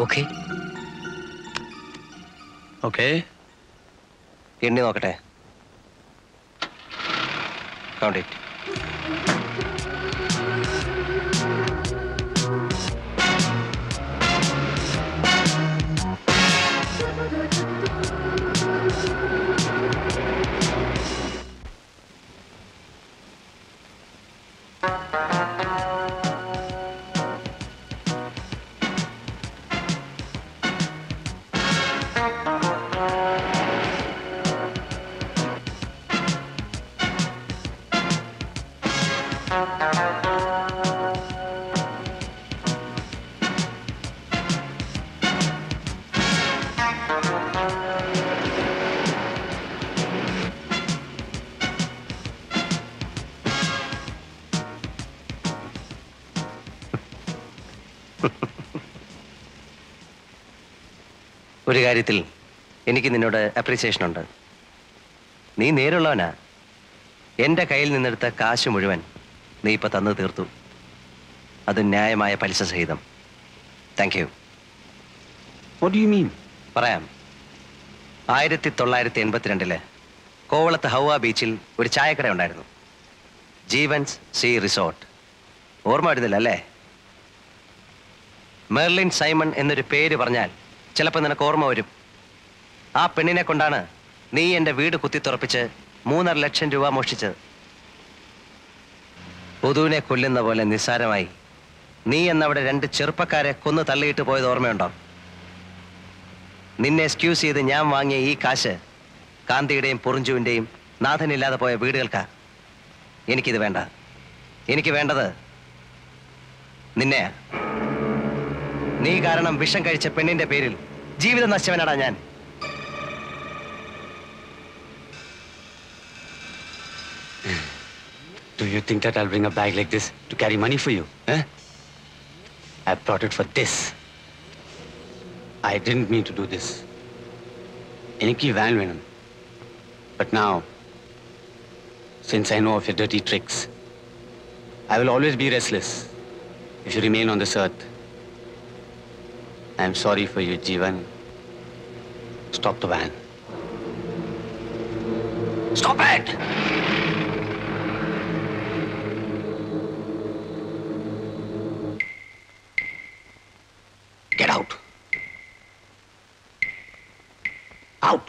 [SPEAKER 1] Okay.
[SPEAKER 3] Okay.
[SPEAKER 1] എണ്ണി നോക്കട്ടെ. Count it. ഒരു കാര്യത്തിൽ എനിക്ക് നിന്നോട് appreciation ഉണ്ട്. നീ നേരുള്ളവനാ. എൻ്റെ കയ്യിൽ നിന്നെടുത്ത കാശ് മുഴുവൻ നീ ഇപ്പം തന്നു തീർത്തു. അത് ന്യായമായ പലിശ സഹിതം. Thank you.
[SPEAKER 15] What do you mean?
[SPEAKER 1] പറയാം. 1982 കോവളത്ത് ഹൗവ ബീച്ചിൽ ഒരു ചായക്കട ഉണ്ടായിരുന്നു. Jeevan's sea resort. ഓർമ്മ വരുന്നില്ല അല്ലേ? മെർലിൻ സൈമൺ എന്നൊരു പേര് പറഞ്ഞാൽ ചിലപ്പോൾ നിനക്ക് ഓർമ്മ വരും. ആ പെണ്ണിനെ കൊണ്ടാണ് നീ എൻ്റെ വീട് കുത്തിത്തുറപ്പിച്ച് 3.5 ലക്ഷം രൂപ മോഷ്ടിച്ചത്. പൊതുവിനെ കൊല്ലുന്ന പോലെ നിസ്സാരമായി നീ എന്നവിടെ 2 ചെറുപ്പക്കാരെ കൊന്നു തള്ളിയിട്ട് പോയത് ഓർമ്മയുണ്ടോ? നിന്നെ എക്സ്ക്യൂസ് ചെയ്ത് ഞാൻ വാങ്ങിയ ഈ കാശ് കാന്തിയുടെയും പൊറിഞ്ചുവിൻ്റെയും നാഥനില്ലാതെ പോയ വീടുകൾക്കാ. എനിക്കിത് വേണ്ട. എനിക്ക് വേണ്ടത് നിന്നെ. നീ കാരണം വിഷം കഴിച്ച പെണ്ണിന്റെ പേരിൽ ജീവിതം നശിച്ചവനാടാ ഞാൻ.
[SPEAKER 5] Do you think that I'll bring a bag like this to carry money for you? Eh? I brought it for this. I didn't mean to do this. Eniki van venum. But now, since I know of your dirty tricks, I will always be restless if you remain on this earth. I'm sorry for you, Jeevan. Stop the van. Stop it! Get out. Out.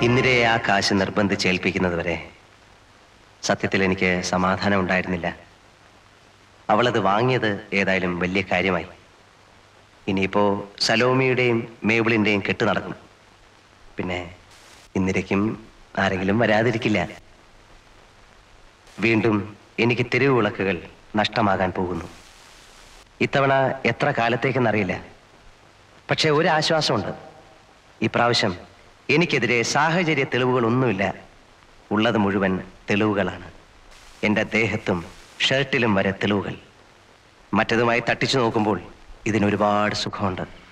[SPEAKER 1] ഇന്ദിരയെ ആ കാശ് നിർബന്ധിച്ചേൽപ്പിക്കുന്നത് വരെ സത്യത്തിൽ എനിക്ക് സമാധാനം ഉണ്ടായിരുന്നില്ല. അവളത് വാങ്ങിയത് ഏതായാലും വലിയ കാര്യമായി. ഇനിയിപ്പോ സലോമിയുടെയും മേബിളിന്റെയും കെട്ട് നടക്കും. പിന്നെ ഇന്ദിരയ്ക്കും ആരെങ്കിലും വരാതിരിക്കില്ല. വീണ്ടും എനിക്ക് തെരുവ് വിളക്കുകൾ നഷ്ടമാകാൻ പോകുന്നു. ഇത്തവണ എത്ര കാലത്തേക്കെന്നറിയില്ല. പക്ഷെ ഒരു ആശ്വാസമുണ്ട്. ഇപ്രാവശ്യം എനിക്കെതിരെ സാഹചര്യ തെളിവുകളൊന്നുമില്ല. ഉള്ളത് മുഴുവൻ തെളിവുകളാണ്. എൻ്റെ ദേഹത്തും ഷർട്ടിലും വരെ തെളിവുകൾ. മറ്റതുമായി തട്ടിച്ചു നോക്കുമ്പോൾ ഇതിനൊരുപാട് സുഖമുണ്ട്.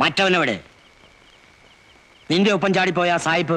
[SPEAKER 2] മറ്റവനെവിടെ? നിന്റെ ഒപ്പം ചാടിപ്പോയ സായിപ്പ്